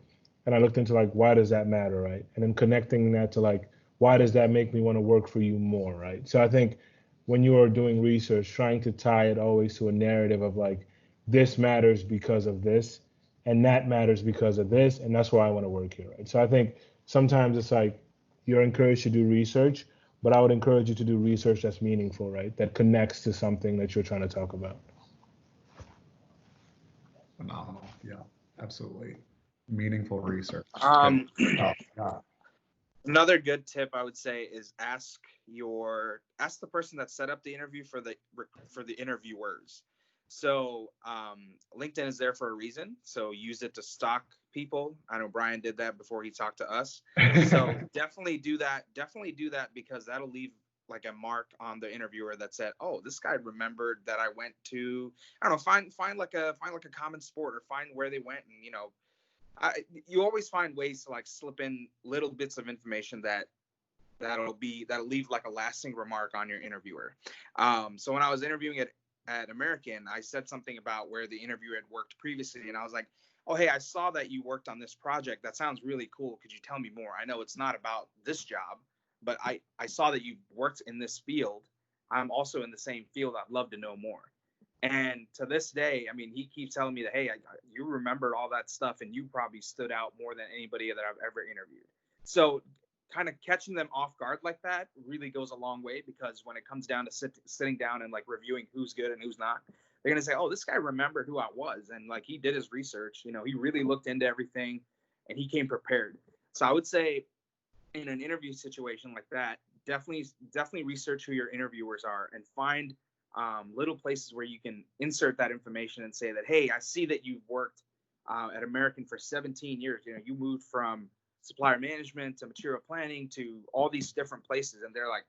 and I looked into like, why does that matter, right? And then connecting that to like, why does that make me want to work for you more, right? So I think when you are doing research, trying to tie it always to a narrative of like, this matters because of this, and that matters because of this, and that's why I want to work here, right? So I think sometimes it's like you're encouraged to do research, but I would encourage you to do research that's meaningful, right? That connects to something that you're trying to talk about. Phenomenal. Yeah, absolutely. Meaningful research. Um, Oh, yeah. Another good tip I would say is ask the person that set up the interview for the interviewers. So LinkedIn is there for a reason. So use it to stalk people. I know Brian did that before he talked to us. So definitely do that. Definitely do that, because that'll leave like a mark on the interviewer that said, oh, this guy remembered that I went to, I don't know, find like a common sport, or find where they went, and you always find ways to like slip in little bits of information that'll leave like a lasting remark on your interviewer. So when I was interviewing at American, I said something about where the interviewer had worked previously, and I was like, oh, hey, I saw that you worked on this project. That sounds really cool. Could you tell me more? I know it's not about this job, but I saw that you worked in this field. I'm also in the same field. I'd love to know more. And to this day, I mean, he keeps telling me that, hey, you remembered all that stuff, and you probably stood out more than anybody that I've ever interviewed. So kind of catching them off guard like that really goes a long way, because when it comes down to sitting down and like reviewing who's good and who's not, they're going to say, oh, this guy remembered who I was. And like, he did his research, he really looked into everything, and he came prepared. So I would say in an interview situation like that, definitely research who your interviewers are, and find little places where you can insert that information and say that, hey, I see that you've worked at American for 17 years. You moved from supplier management to material planning to all these different places. And they're like,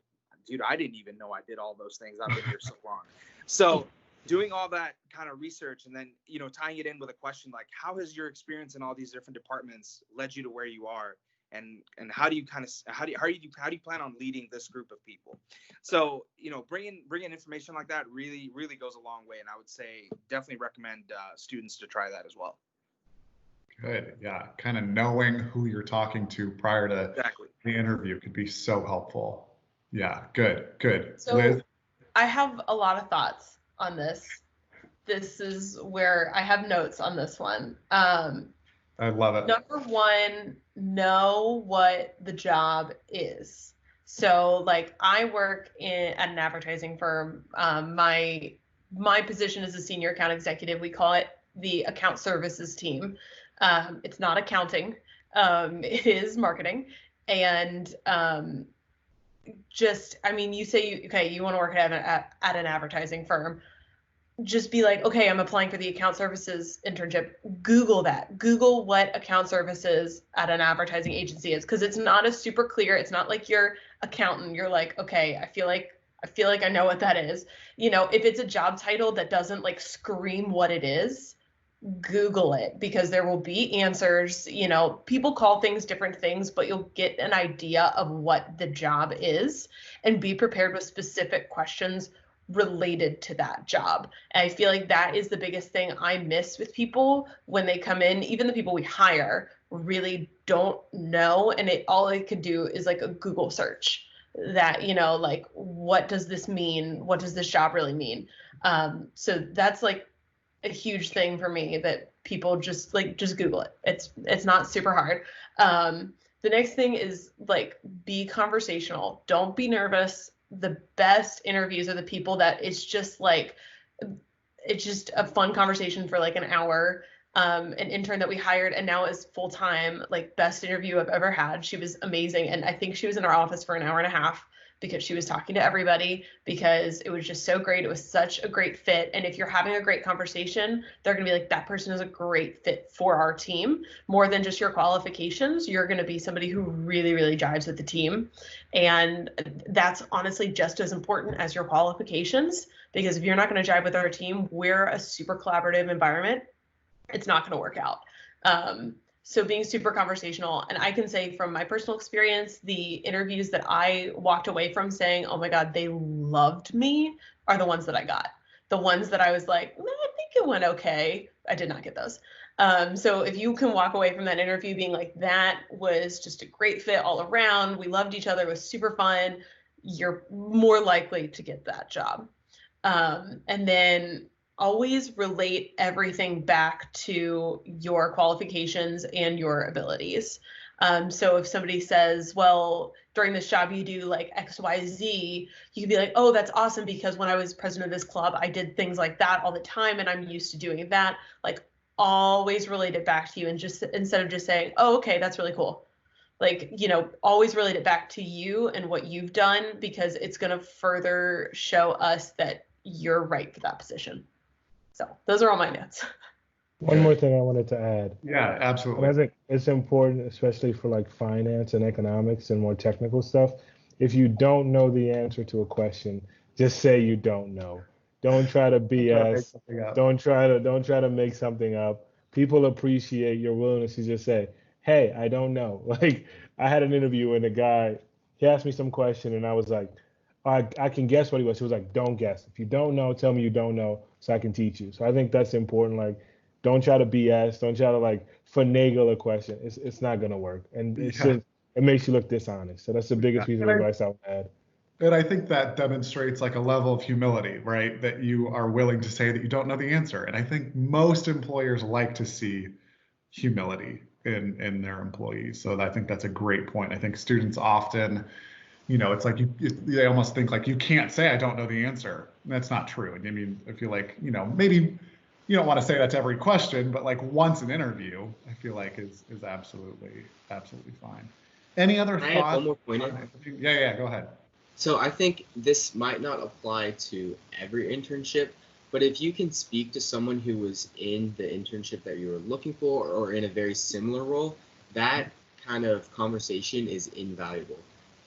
dude, I didn't even know I did all those things. I've been here so long. So doing all that kind of research, and then, tying it in with a question like, how has your experience in all these different departments led you to where you are? And how do you plan on leading this group of people? So bringing information like that really goes a long way, and I would say definitely recommend students to try that as well. Good. Yeah, kind of knowing who you're talking to prior to the interview could be so helpful. Yeah, good. So Liz? I have a lot of thoughts on this. This is where I have notes on this one. I love it. Number one, know what the job is. So like, I work at an advertising firm. My position is a senior account executive. We call it the account services team. It's not accounting. It is marketing. And you say you want to work at an advertising firm. Just be like, okay, I'm applying for the account services internship. Google that. Google what account services at an advertising agency is, because it's not as super clear. It's not like your accountant. You're like, okay, I feel like I know what that is. If it's a job title that doesn't like scream what it is, Google it, because there will be answers. People call things different things, but you'll get an idea of what the job is, and be prepared with specific questions related to that job. And I feel like that is the biggest thing I miss with people when they come in. Even the people we hire really don't know, and all they could do is like a Google search that, like, what does this mean? What does this job really mean? So that's like a huge thing for me, that people just Google it. It's not super hard. The next thing is like, be conversational. Don't be nervous. The best interviews are the people that it's just a fun conversation for like an hour. An intern that we hired and now is full-time, like best interview I've ever had. She was amazing. And I think she was in our office for an hour and a half because she was talking to everybody, because it was just so great. It was such a great fit. And if you're having a great conversation, they're going to be like, that person is a great fit for our team. More than just your qualifications, you're going to be somebody who really, really jives with the team. And that's honestly just as important as your qualifications, because if you're not going to jive with our team, we're a super collaborative environment. It's not going to work out. So being super conversational, and I can say from my personal experience, the interviews that I walked away from saying, oh my God, they loved me, are the ones that I got. The ones that I was like, I think it went okay, I did not get those. So if you can walk away from that interview being like, that was just a great fit all around, we loved each other, it was super fun, you're more likely to get that job. And then always relate everything back to your qualifications and your abilities. So if somebody says, well, during this job, you do like X, Y, Z, you can be like, oh, that's awesome, because when I was president of this club, I did things like that all the time, and I'm used to doing that. Like, always relate it back to you, and just instead of just saying, oh, okay, that's really cool. Like, always relate it back to you and what you've done, because it's going to further show us that you're right for that position. So those are all my notes. One more thing I wanted to add. Yeah, absolutely. And I think it's important, especially for like finance and economics and more technical stuff. If you don't know the answer to a question, just say you don't know. Don't try to BS. Don't try to make something up. People appreciate your willingness to just say, hey, I don't know. Like, I had an interview and the guy, he asked me some question and I was like, I can guess what he was. He was like, don't guess. If you don't know, tell me you don't know so I can teach you. So I think that's important. Like, don't try to BS. Don't try to like finagle a question. It's not going to work. And it makes you look dishonest. So that's the biggest piece of advice I would add. And I think that demonstrates like a level of humility, right? That you are willing to say that you don't know the answer. And I think most employers like to see humility in their employees. So I think that's a great point. I think students often, it's like they almost think like you can't say I don't know the answer. That's not true. I mean, I feel like, maybe you don't want to say that to every question, but like once an interview, I feel like is absolutely fine. Any other thoughts? I have one more point. Yeah, go ahead. So I think this might not apply to every internship, but if you can speak to someone who was in the internship that you were looking for or in a very similar role, that kind of conversation is invaluable.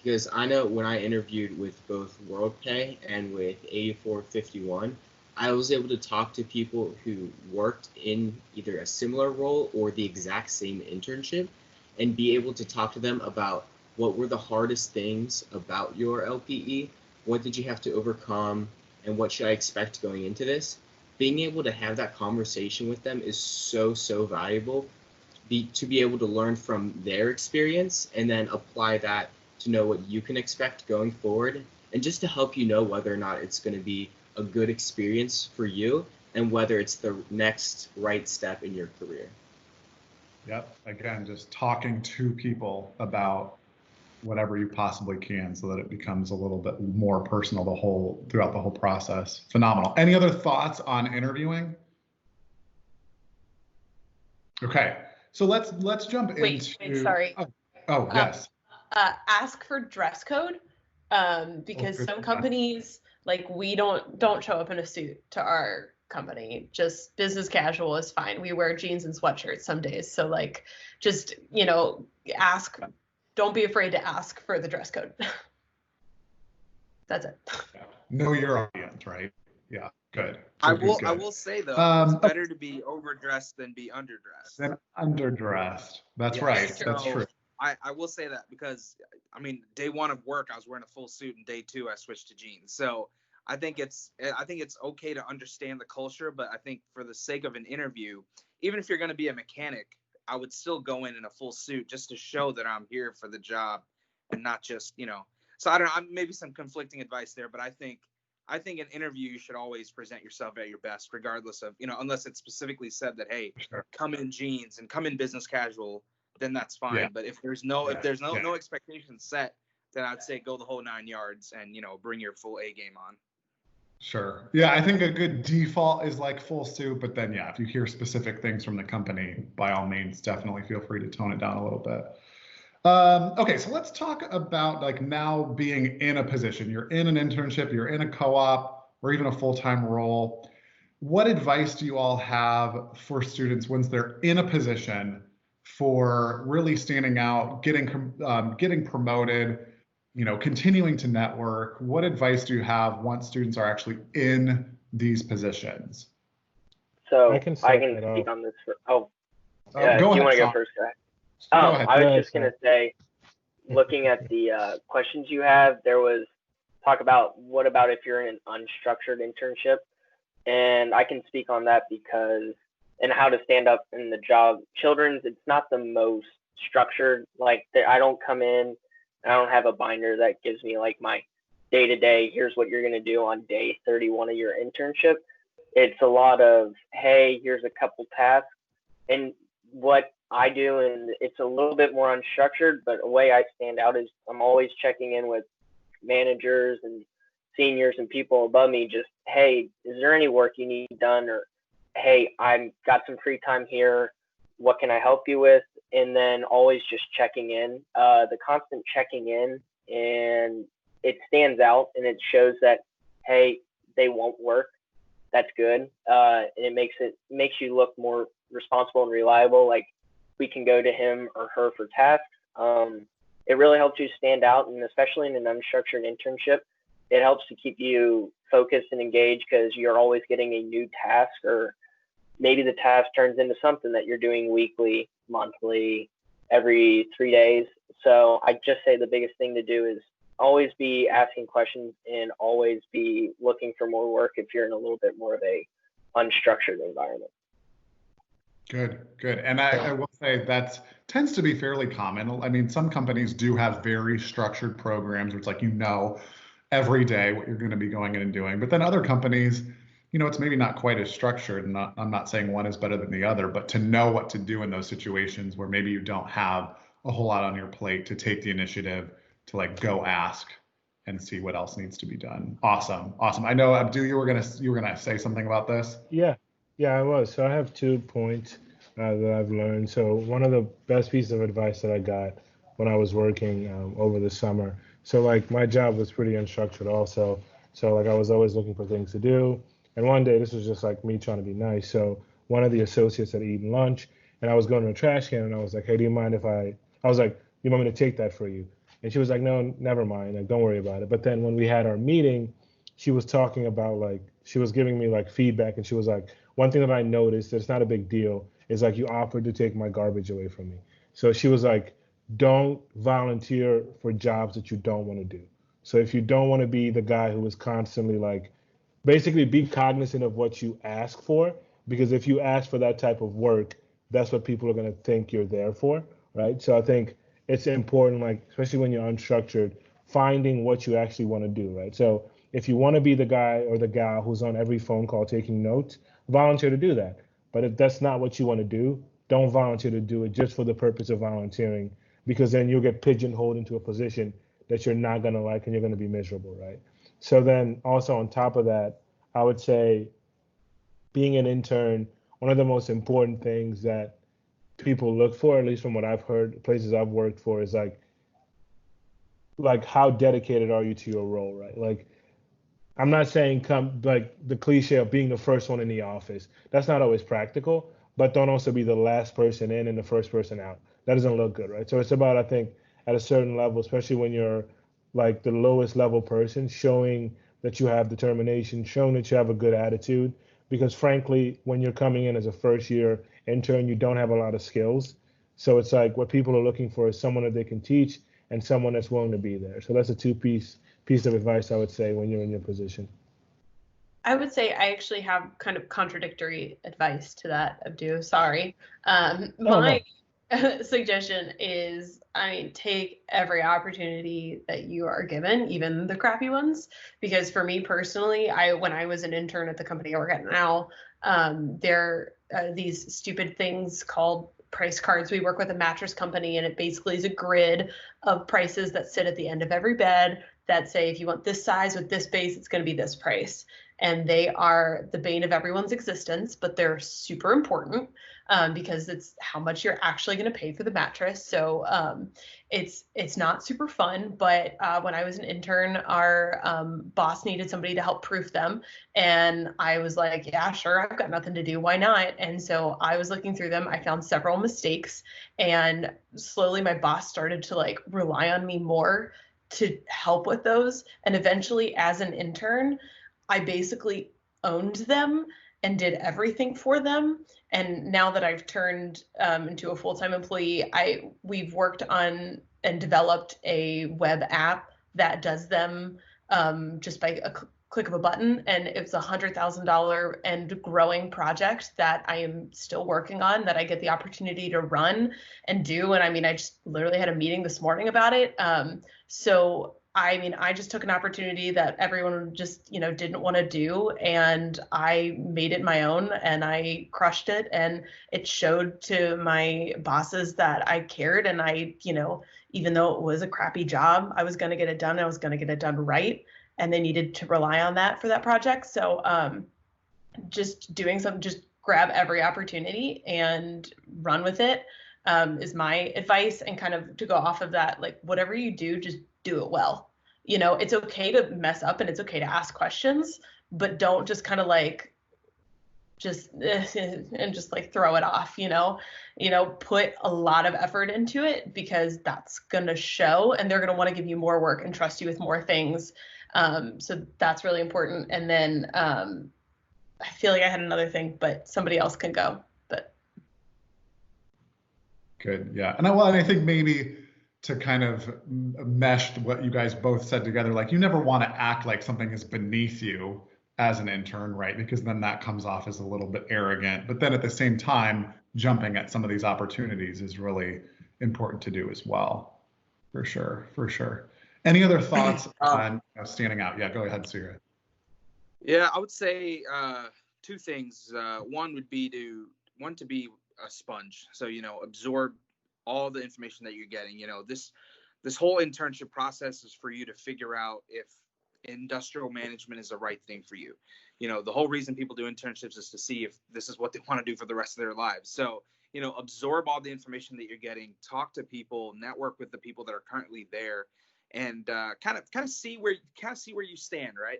Because I know when I interviewed with both WorldPay and with 8451, I was able to talk to people who worked in either a similar role or the exact same internship and be able to talk to them about what were the hardest things about your LPE, what did you have to overcome, and what should I expect going into this. Being able to have that conversation with them is so valuable to be able to learn from their experience and then apply that to know what you can expect going forward, and just to help you know whether or not it's going to be a good experience for you and whether it's the next right step in your career. Yep. Again, just talking to people about whatever you possibly can so that it becomes a little bit more personal throughout the whole process. Phenomenal. Any other thoughts on interviewing? Okay. So let's jump into. Wait, sorry. Oh yes. Ask for dress code, because some companies, like, we don't show up in a suit to our company. Just business casual is fine. We wear jeans and sweatshirts some days. So like, just, ask. Don't be afraid to ask for the dress code. That's it. Know your audience, right? Yeah, good. I will say though, it's better to be overdressed than be underdressed. Than underdressed. That's right. So that's true. I will say that because, I mean, day one of work, I was wearing a full suit, and day two, I switched to jeans. So I think it's okay to understand the culture, but I think for the sake of an interview, even if you're going to be a mechanic, I would still go in a full suit just to show that I'm here for the job and not just, So I don't know, maybe some conflicting advice there, but I think an interview, you should always present yourself at your best, regardless of, unless it's specifically said that, hey, come in jeans and come in business casual. then that's fine. Yeah. But if there's no expectations set, then I'd say go the whole 9 yards and, you know, bring your full A game on. Sure. Yeah, I think a good default is like full suit, but then yeah, if you hear specific things from the company, by all means, definitely feel free to tone it down a little bit. Okay, so let's talk about like now being in a position. You're in an internship, you're in a co-op, or even a full-time role. What advice do you all have for students once they're in a position for really standing out, getting promoted, you know, continuing to network? What advice do you have once students are actually in these positions? So I can speak off. on this for. Go do you ahead, want to go Sean. first, guy? Go ahead. I was just gonna say, looking at the questions you have, there was talk about what about if you're in an unstructured internship, and I can speak on that because and how to stand up in the job. Children's, it's not the most structured. Like I don't come in. I don't have a binder that gives me like my day-to-day, here's what you're going to do on day 31 of your internship. It's a lot of, hey, here's a couple tasks. And what I do, and it's a little bit more unstructured, but a way I stand out is I'm always checking in with managers and seniors and people above me, just, hey, is there any work you need done? Or, hey, I've got some free time here. What can I help you with? And then always just checking in, the constant checking in, and it stands out and it shows that, hey, they won't work. That's good. And it makes you look more responsible and reliable. Like we can go to him or her for tasks. It really helps you stand out, and especially in an unstructured internship, it helps to keep you focused and engaged because you're always getting a new task, or maybe the task turns into something that you're doing weekly, monthly, every 3 days. So I just say the biggest thing to do is always be asking questions and always be looking for more work if you're in a little bit more of a unstructured environment. Good. And I will say that tends to be fairly common. I mean, some companies do have very structured programs where it's like, you know, every day what you're going to be going in and doing. But then other companies, you know, it's maybe not quite as structured. And I'm not saying one is better than the other, but to know what to do in those situations where maybe you don't have a whole lot on your plate, to take the initiative to like go ask and see what else needs to be done. Awesome. I know, Abdou, you were gonna say something about this. Yeah, I was. So I have 2 points that I've learned. So one of the best pieces of advice that I got when I was working over the summer. So like my job was pretty unstructured also. So like I was always looking for things to do. And one day, this was just like me trying to be nice. So one of the associates had eaten lunch, and I was going to a trash can, and I was like, hey, do you mind if I was like, you want me to take that for you? And she was like, no, never mind. Like, don't worry about it. But then when we had our meeting, she was talking about like, she was giving me like feedback, and she was like, one thing that I noticed that's not a big deal is like you offered to take my garbage away from me. So she was like, don't volunteer for jobs that you don't want to do. So if you don't want to be the guy who is constantly like, basically be cognizant of what you ask for, because if you ask for that type of work, that's what people are going to think you're there for, right? So I think it's important, like especially when you're unstructured, finding what you actually want to do, right? So if you want to be the guy or the gal who's on every phone call taking notes, volunteer to do that. But if that's not what you want to do, don't volunteer to do it just for the purpose of volunteering, because then you'll get pigeonholed into a position that you're not going to like and you're going to be miserable, right? So then also on top of that, I would say being an intern, one of the most important things that people look for, at least from what I've heard, places I've worked for, is like how dedicated are you to your role, right? Like I'm not saying come like the cliche of being the first one in the office. That's not always practical, but don't also be the last person in and the first person out. That doesn't look good, right? So it's about, I think, at a certain level, especially when you're like the lowest level person, showing that you have determination, showing that you have a good attitude. Because frankly, when you're coming in as a first year intern, you don't have a lot of skills. So it's like what people are looking for is someone that they can teach and someone that's willing to be there. So that's a piece of advice I would say when you're in your position. I would say I actually have kind of contradictory advice to that, Abdou. Sorry. My suggestion is, take every opportunity that you are given, even the crappy ones. Because for me personally, when I was an intern at the company I work at now, there are these stupid things called price cards. We work with a mattress company, and it basically is a grid of prices that sit at the end of every bed that say, if you want this size with this base, it's going to be this price. And they are the bane of everyone's existence, but they're super important because it's how much you're actually going to pay for the mattress. So it's not super fun, but when I was an intern, our boss needed somebody to help proof them. And I was like, yeah, sure, I've got nothing to do. Why not? And so I was looking through them. I found several mistakes, and slowly my boss started to like rely on me more to help with those. And eventually, as an intern, I basically owned them and did everything for them. And now that I've turned into a full-time employee, we've worked on and developed a web app that does them just by a click of a button. And it's $100,000 and growing project that I am still working on, that I get the opportunity to run and do. And I mean, I just literally had a meeting this morning about it. So I mean, I just took an opportunity that everyone just, didn't want to do, and I made it my own, and I crushed it, and it showed to my bosses that I cared, and I, even though it was a crappy job, I was going to get it done. I was going to get it done right, and they needed to rely on that for that project. So just grab every opportunity and run with it is my advice. And kind of to go off of that, like, whatever you do, just do it well. It's okay to mess up and it's okay to ask questions, but don't just kind of like and just like throw it off, put a lot of effort into it, because that's going to show, and they're going to want to give you more work and trust you with more things. So that's really important. And then I feel like I had another thing, but somebody else can go. But good. Yeah. And I think maybe to kind of mesh what you guys both said together, like, you never want to act like something is beneath you as an intern, right? Because then that comes off as a little bit arrogant. But then at the same time, jumping at some of these opportunities is really important to do as well. For sure. Any other thoughts on standing out? Yeah, go ahead, Sira. Yeah, I would say two things. One would be to be a sponge. So, absorb all the information that you're getting. This whole internship process is for you to figure out if industrial management is the right thing for you. The whole reason people do internships is to see if this is what they want to do for the rest of their lives. So, absorb all the information that you're getting, talk to people, network with the people that are currently there, and kind of see where you stand, right?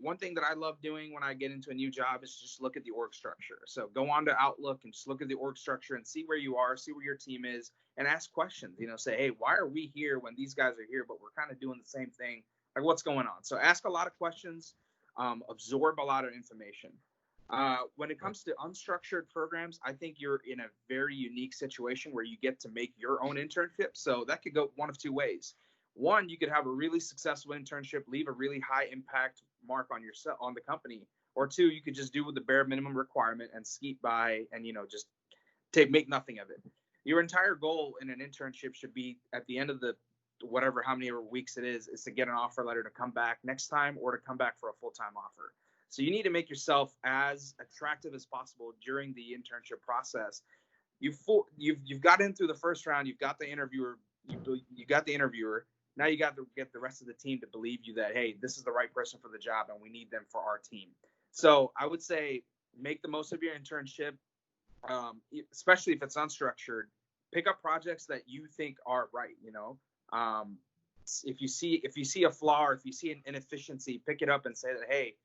One thing that I love doing when I get into a new job is just look at the org structure. So go on to Outlook and just look at the org structure and see where you are, see where your team is, and ask questions. Say, hey, why are we here when these guys are here, but we're kind of doing the same thing? Like, what's going on? So ask a lot of questions, absorb a lot of information. When it comes to unstructured programs, I think you're in a very unique situation where you get to make your own internship. So that could go one of two ways. One, you could have a really successful internship, leave a really high impact mark on yourself, on the company. Or two, you could just do with the bare minimum requirement and skeet by and, just make nothing of it. Your entire goal in an internship should be, at the end of the how many weeks it is to get an offer letter to come back next time or to come back for a full-time offer. So you need to make yourself as attractive as possible during the internship process. You've got in through the first round. You've got the interviewer. You got the interviewer. Now you got to get the rest of the team to believe you that, hey, this is the right person for the job and we need them for our team. So I would say make the most of your internship, especially if it's unstructured. Pick up projects that you think are right. If you see a flaw or if you see an inefficiency, pick it up and say that, hey,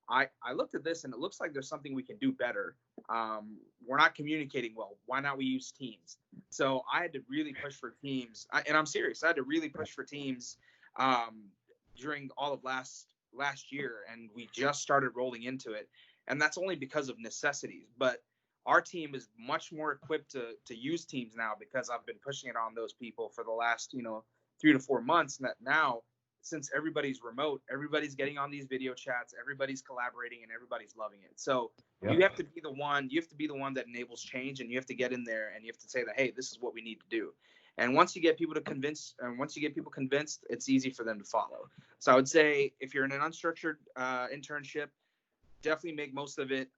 I looked at this and it looks like there's something we can do better. We're not communicating well. Why not we use Teams? So I had to really push for Teams, and I'm serious. I had to really push for Teams during all of last year, and we just started rolling into it. And that's only because of necessities. But our team is much more equipped to use Teams now because I've been pushing it on those people for the last 3 to 4 months. And that now, since everybody's remote, everybody's getting on these video chats, everybody's collaborating, and everybody's loving it. So you have to be the one that enables change, and you have to get in there and you have to say that, hey, this is what we need to do. And once you get people convinced, it's easy for them to follow. So I would say if you're in an unstructured internship, definitely make most of it.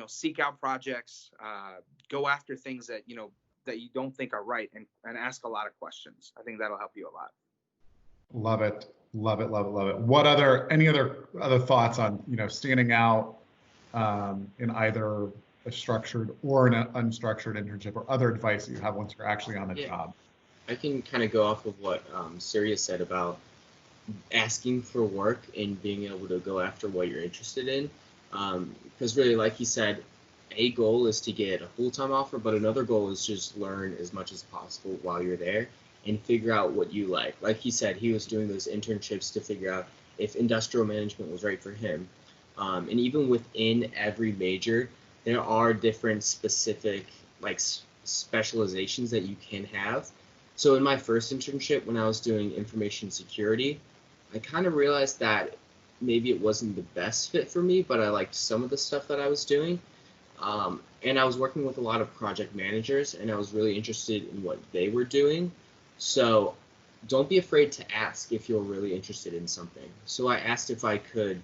Seek out projects, go after things that, that you don't think are right, and ask a lot of questions. I think that'll help you a lot. Love it. Love it. Love it. Love it. Any other thoughts on, standing out in either a structured or an unstructured internship, or other advice that you have once you're actually on the job? I can kind of go off of what Surya said about asking for work and being able to go after what you're interested in. Because really, like he said, a goal is to get a full-time offer, but another goal is just learn as much as possible while you're there and figure out what you like. Like he said, he was doing those internships to figure out if industrial management was right for him. And even within every major, there are different specific specializations that you can have. So in my first internship, when I was doing information security, I kind of realized that maybe it wasn't the best fit for me, but I liked some of the stuff that I was doing. And I was working with a lot of project managers, and I was really interested in what they were doing. So don't be afraid to ask if you're really interested in something. So I asked if I could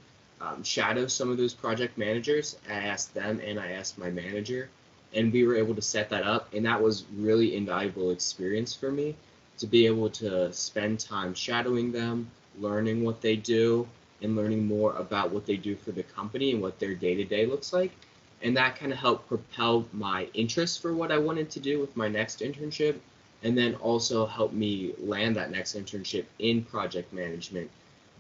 shadow some of those project managers. I asked them, and I asked my manager, and we were able to set that up. And that was really invaluable experience for me, to be able to spend time shadowing them, learning what they do, and learning more about what they do for the company and what their day-to-day looks like. And that kind of helped propel my interest for what I wanted to do with my next internship, and then also helped me land that next internship in project management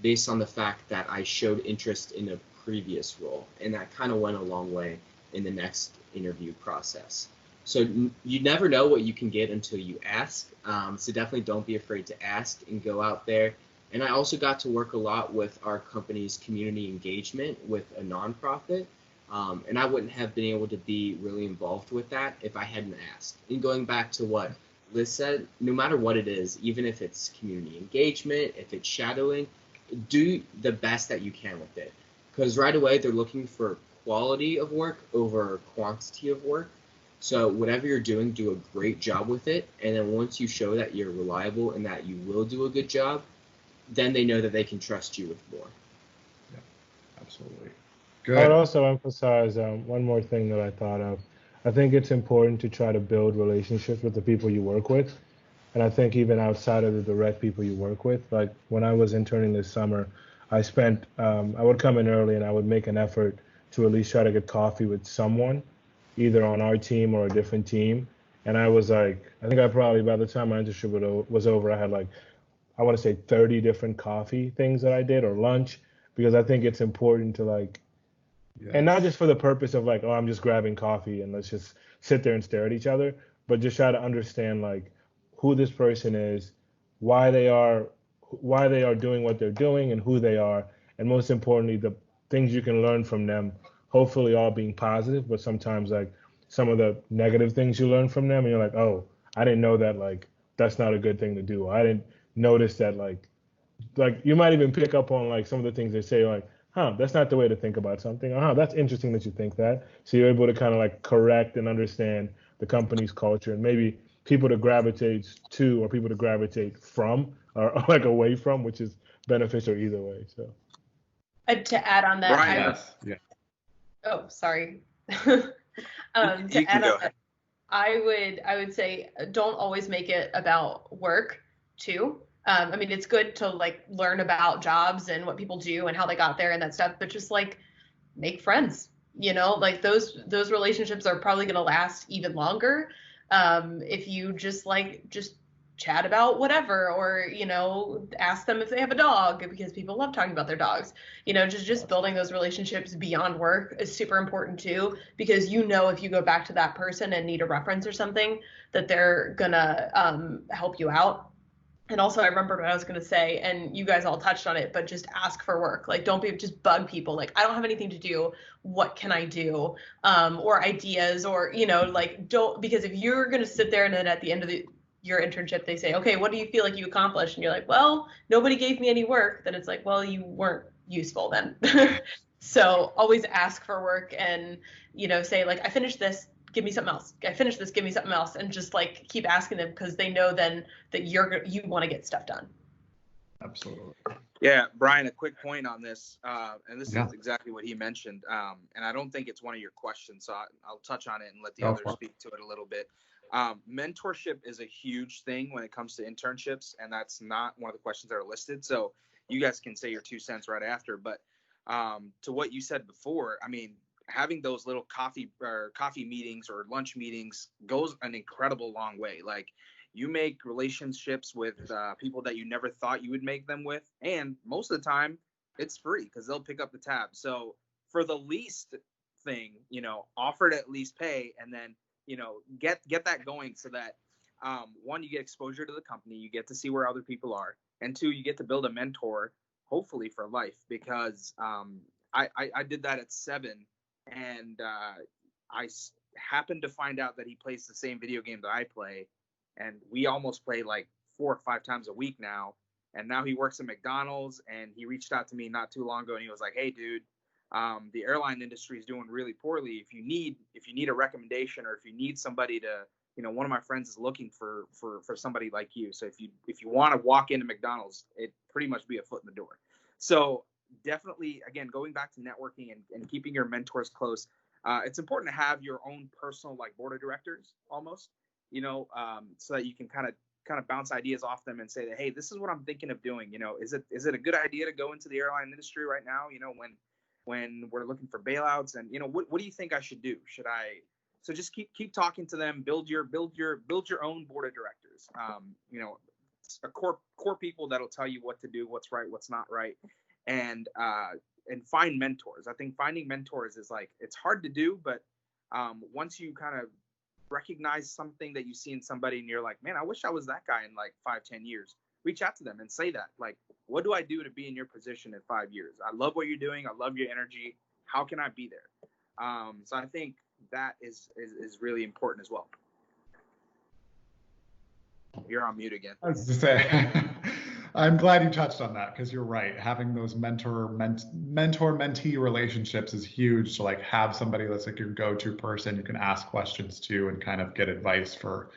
based on the fact that I showed interest in a previous role. And that kind of went a long way in the next interview process. So you never know what you can get until you ask. So definitely don't be afraid to ask and go out there. And I also got to work a lot with our company's community engagement with a nonprofit. And I wouldn't have been able to be really involved with that if I hadn't asked. And going back to what Liz said, no matter what it is, even if it's community engagement, if it's shadowing, do the best that you can with it. Because right away, they're looking for quality of work over quantity of work. So whatever you're doing, do a great job with it. And then once you show that you're reliable and that you will do a good job, then they know that they can trust you with more. Yeah, absolutely. Good. I'd also emphasize one more thing that I thought of. I think it's important to try to build relationships with the people you work with. And I think even outside of the direct people you work with, like when I was interning this summer, I would come in early and I would make an effort to at least try to get coffee with someone, either on our team or a different team. And I was like, I think I probably, by the time my internship was over, I had I want to say 30 different coffee things that I did, or lunch, because I think it's important to yes. And not just for the purpose of I'm just grabbing coffee and let's just sit there and stare at each other, but just try to understand who this person is, why they are doing what they're doing, and who they are, and most importantly, the things you can learn from them, hopefully all being positive, but sometimes some of the negative things you learn from them, and you're like, oh, I didn't know that that's not a good thing to do. I didn't notice that you might even pick up on some of the things they say, that's not the way to think about something. That's interesting that you think that. So you're able to kind of correct and understand the company's culture, and maybe people to gravitate to or people to gravitate from or away from, which is beneficial either way. So to add on that, Brian, yeah. Oh, sorry. To add on that, I would say don't always make it about work too. I mean, it's good to learn about jobs and what people do and how they got there and that stuff, but just make friends, those relationships are probably going to last even longer. If you just chat about whatever, or, ask them if they have a dog, because people love talking about their dogs, just building those relationships beyond work is super important too, because if you go back to that person and need a reference or something, that they're gonna help you out. And also, I remember what I was going to say, and you guys all touched on it, but just ask for work. Just bug people. I don't have anything to do. What can I do? Or ideas, or, don't, because if you're going to sit there and then at the end of your internship, they say, okay, what do you feel like you accomplished? And you're like, well, nobody gave me any work. Then it's like, well, you weren't useful then. So always ask for work and, say I finished this. Give me something else. I finished this, give me something else. And just keep asking them, because they know then that you want to get stuff done. Absolutely. Yeah, Brian, a quick point on this, and this is exactly what he mentioned, and I don't think it's one of your questions, so I'll touch on it and let the others speak to it a little bit. Mentorship is a huge thing when it comes to internships, and that's not one of the questions that are listed, so you guys can say your 2 cents right after. But to what you said before, I mean, having those little coffee meetings or lunch meetings goes an incredible long way. Like, you make relationships with people that you never thought you would make them with. And most of the time it's free because they'll pick up the tab. So for the least thing, offer to at least pay, and then, get that going so that, one, you get exposure to the company, you get to see where other people are. And two, you get to build a mentor, hopefully for life, because I did that at 7, and I happened to find out that he plays the same video game that I play. And we almost play like 4 or 5 times a week now. And now he works at McDonald's, and he reached out to me not too long ago, and he was like, "Hey, dude, the airline industry is doing really poorly. If you need a recommendation, or if you need somebody to, one of my friends is looking for somebody like you. So if you want to walk into McDonald's, it pretty much be a foot in the door." So definitely, again, going back to networking and keeping your mentors close, it's important to have your own personal board of directors almost. So that you can kind of bounce ideas off them and say that, hey, this is what I'm thinking of doing. Is it a good idea to go into the airline industry right now? When we're looking for bailouts, and what do you think I should do? Should I? So just keep talking to them. Build your own board of directors. A core people that'll tell you what to do, what's right, what's not right, and find mentors. I think finding mentors is it's hard to do, but once you kind of recognize something that you see in somebody and you're like, man, I wish I was that guy in 5-10 years, reach out to them and say that, what do I do to be in your position in 5 years? I love what you're doing. I love your energy. How can I be there? So I think that is really important as well. You're on mute again. I was to say, I'm glad you touched on that, because you're right. Having those mentor-mentee relationships is huge. To have somebody that's your go-to person you can ask questions to and kind of get advice for,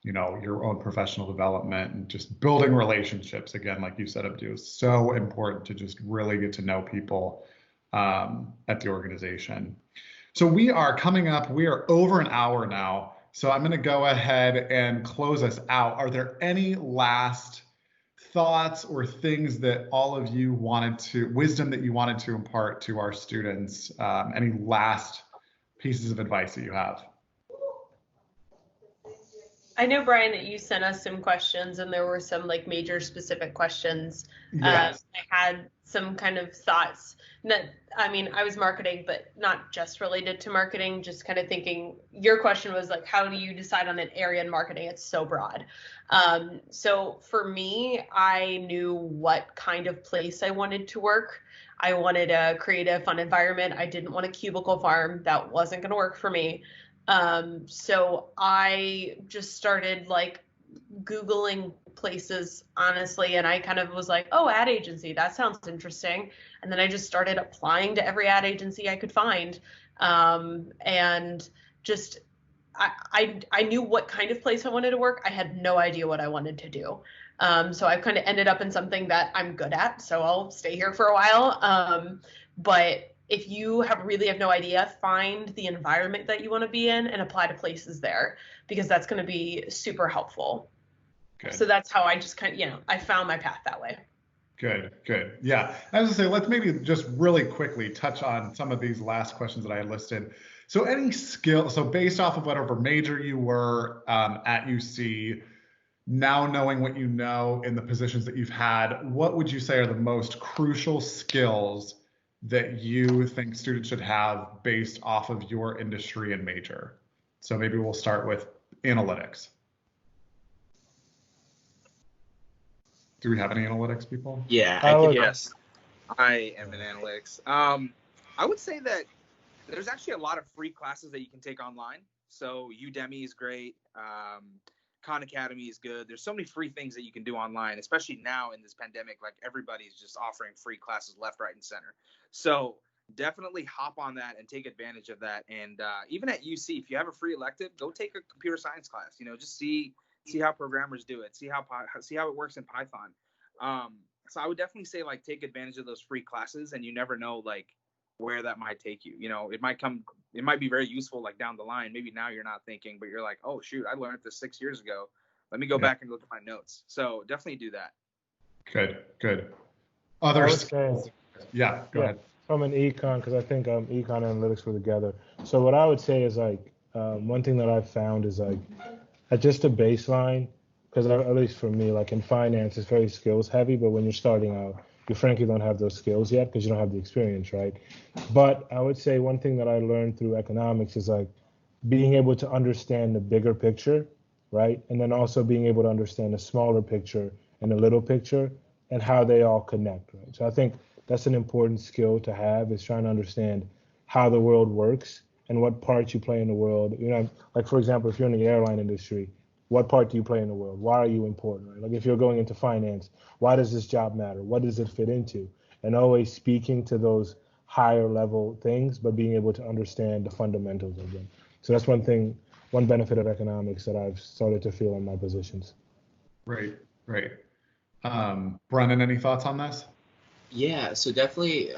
your own professional development, and just building relationships. Again, like you said, Abdou, is so important to just really get to know people at the organization. So we are coming up. We are over an hour now. So I'm going to go ahead and close us out. Are there any last thoughts or things that all of you wisdom that you wanted to impart to our students? Any last pieces of advice that you have? I know, Brian, that you sent us some questions, and there were some major specific questions. Yes. I had some kind of thoughts. I was marketing, but not just related to marketing, just kind of thinking, your question was how do you decide on an area in marketing? It's so broad. So for me, I knew what kind of place I wanted to work. I wanted a creative, fun environment. I didn't want a cubicle farm. That wasn't going to work for me. So I just started Googling places, honestly, and I kind of was ad agency, that sounds interesting. And then I just started applying to every ad agency I could find. And just, I knew what kind of place I wanted to work. I had no idea what I wanted to do. So I kind of ended up in something that I'm good at, so I'll stay here for a while. But if you really have no idea, find the environment that you want to be in and apply to places there, because that's going to be super helpful. Good. So that's how I just I found my path that way. Good. Yeah. I was going to say, let's maybe just really quickly touch on some of these last questions that I listed. So any skill, so based off of whatever major you were at UC, now knowing what you know in the positions that you've had, what would you say are the most crucial skills that you think students should have based off of your industry and major? So maybe we'll start with analytics. Do we have any analytics people? Yeah, yes. I am in analytics. I would say that there's actually a lot of free classes that you can take online. So Udemy is great. Khan Academy is good. There's so many free things that you can do online, especially now in this pandemic. Everybody's just offering free classes left, right, and center. So definitely hop on that and take advantage of that. And even at UC, if you have a free elective, go take a computer science class. Just see how programmers do it. See how it works in Python. So I would definitely say like take advantage of those free classes, and you never know like where that might take you. You know, it might be very useful like down the line. Maybe now you're not thinking, but you're like, oh shoot, I learned this 6 years ago. Let me go back and look at my notes. So definitely do that. Good. Other skills. Go ahead. From an econ, because I think econ and analytics were together. So what I would say is like one thing that I've found is like at just a baseline, because at least for me, like in finance, it's very skills heavy, but when you're starting out, you frankly don't have those skills yet because you don't have the experience, right? But I would say one thing that I learned through economics is like being able to understand the bigger picture, right? And then also being able to understand the smaller picture and the little picture and how they all connect, right? So I think that's an important skill to have, is trying to understand how the world works and what part you play in the world. You know, like for example, if you're in the airline industry, what part do you play in the world? Why are you important? Right? Like if you're going into finance, why does this job matter? What does it fit into? And always speaking to those higher level things, but being able to understand the fundamentals of them. So that's one thing, one benefit of economics that I've started to feel in my positions. Right. Brennan, any thoughts on this? Yeah, so definitely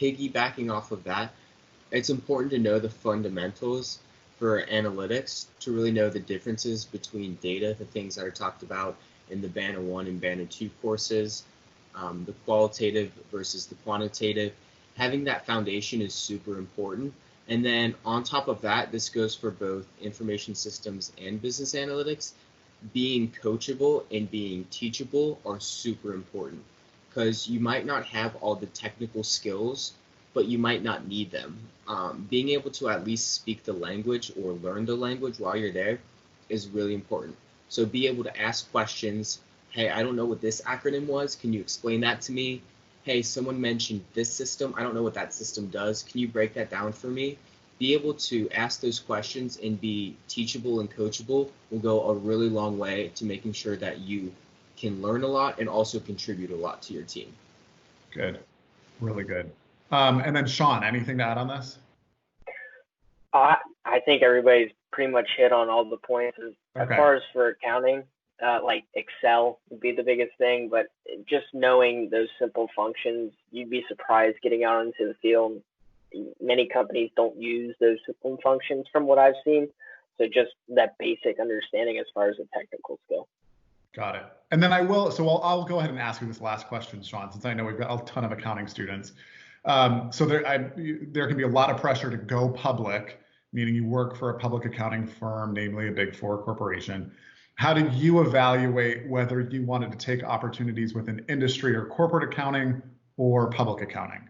piggybacking off of that, it's important to know the fundamentals for analytics, to really know the differences between data, the things that are talked about in the Band 1 and Band 2 courses, the qualitative versus the quantitative. Having that foundation is super important. And then on top of that, this goes for both information systems and business analytics. Being coachable and being teachable are super important, because you might not have all the technical skills, but you might not need them. Being able to at least speak the language or learn the language while you're there is really important. So be able to ask questions. Hey, I don't know what this acronym was. Can you explain that to me? Hey, someone mentioned this system. I don't know what that system does. Can you break that down for me? Be able to ask those questions and be teachable and coachable will go a really long way to making sure that you can learn a lot and also contribute a lot to your team. Good. Really good. And then Sean, anything to add on this? I think everybody's pretty much hit on all the points. As far as for accounting, like Excel would be the biggest thing, but just knowing those simple functions, you'd be surprised getting out into the field. Many companies don't use those simple functions from what I've seen. So just that basic understanding as far as a technical skill. Got it. And then I'll go ahead and ask you this last question, Sean, since I know we've got a ton of accounting students. So there can be a lot of pressure to go public, meaning you work for a public accounting firm, namely a Big Four corporation. How did you evaluate whether you wanted to take opportunities within industry or corporate accounting or public accounting?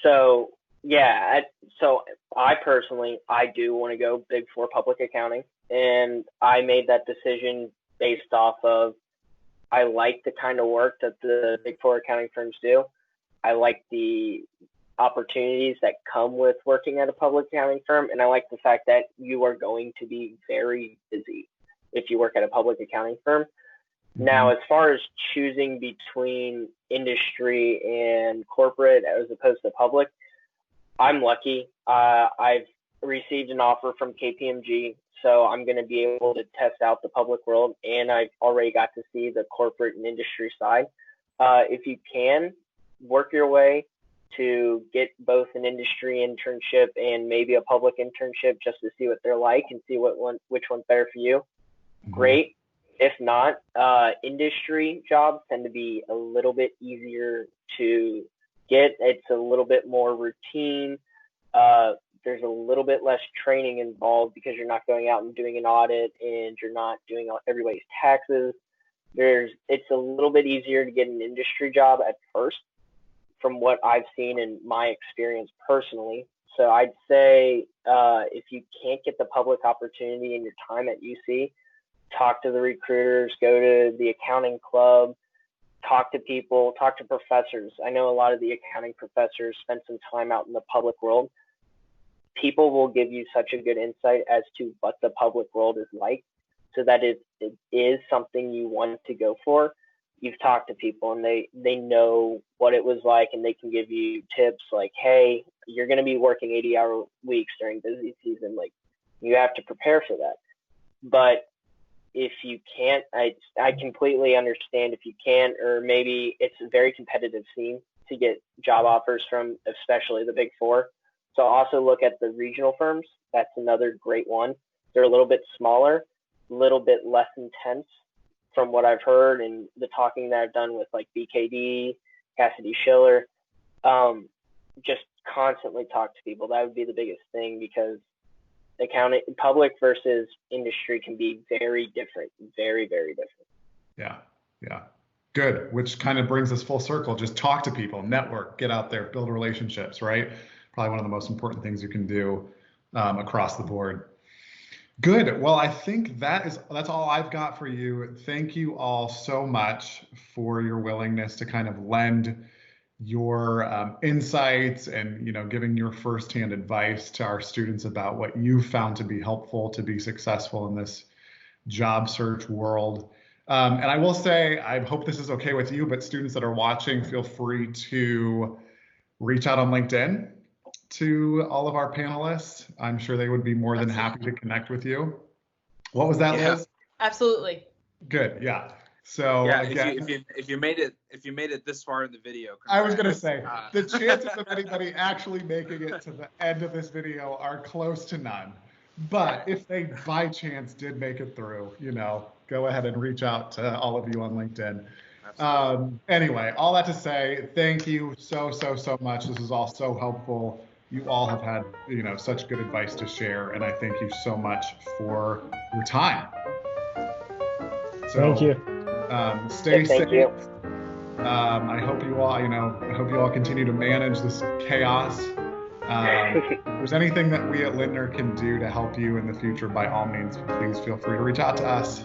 So yeah, so I personally, I do want to go Big Four public accounting, and I made that decision based off of I like the kind of work that the Big Four accounting firms do. I like the opportunities that come with working at a public accounting firm, and I like the fact that you are going to be very busy if you work at a public accounting firm. Mm-hmm. Now, as far as choosing between industry and corporate as opposed to public, I'm lucky. I've received an offer from KPMG, so I'm going to be able to test out the public world, and I've already got to see the corporate and industry side. If you can, work your way to get both an industry internship and maybe a public internship just to see what they're like and see which one's better for you. Mm-hmm. Great. If not, industry jobs tend to be a little bit easier to get. It's a little bit more routine. There's a little bit less training involved because you're not going out and doing an audit and you're not doing everybody's taxes. It's a little bit easier to get an industry job at first, from what I've seen in my experience personally. So I'd say if you can't get the public opportunity in your time at UC, talk to the recruiters, go to the accounting club, talk to people, talk to professors. I know a lot of the accounting professors spend some time out in the public world. People will give you such a good insight as to what the public world is like, so that it is something you want to go for. You've talked to people and they know what it was like, and they can give you tips like, hey, you're going to be working 80-hour weeks during busy season. Like, you have to prepare for that. But if you can't, I completely understand if you can't, or maybe it's a very competitive scene to get job offers from, especially the Big Four. So also look at the regional firms. That's another great one. They're a little bit smaller, a little bit less intense from what I've heard and the talking that I've done with like BKD, Cassidy Schiller. Just constantly talk to people. That would be the biggest thing, because accounting, public versus industry, can be very different, very, very different. Yeah. Good. Which kind of brings us full circle. Just talk to people, network, get out there, build relationships, right? Probably one of the most important things you can do across the board. Good. Well, I think that's all I've got for you. Thank you all so much for your willingness to kind of lend your insights and, giving your firsthand advice to our students about what you found to be helpful to be successful in this job search world. And I will say, I hope this is okay with you, but students that are watching, feel free to reach out on LinkedIn to all of our panelists. I'm sure they would be more than happy to connect with you. What was that, Liz? Absolutely. Good. Yeah. So yeah, again, if you made it this far in the video, I was going to say the chances of anybody actually making it to the end of this video are close to none. But if they by chance did make it through, go ahead and reach out to all of you on LinkedIn. Anyway, all that to say, thank you so much. This is all so helpful. You all have had, such good advice to share, and I thank you so much for your time. So, thank you. Stay safe. Thank you. I hope you all continue to manage this chaos. If there's anything that we at Lindner can do to help you in the future, by all means, please feel free to reach out to us.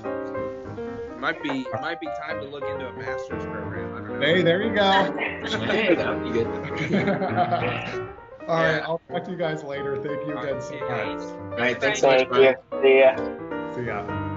Might be time to look into a master's program. I don't know. Hey, there you go. Hey, that would be good. All right, I'll talk to you guys later. Thank you again so much. All right, thanks Thank you. See ya. See ya.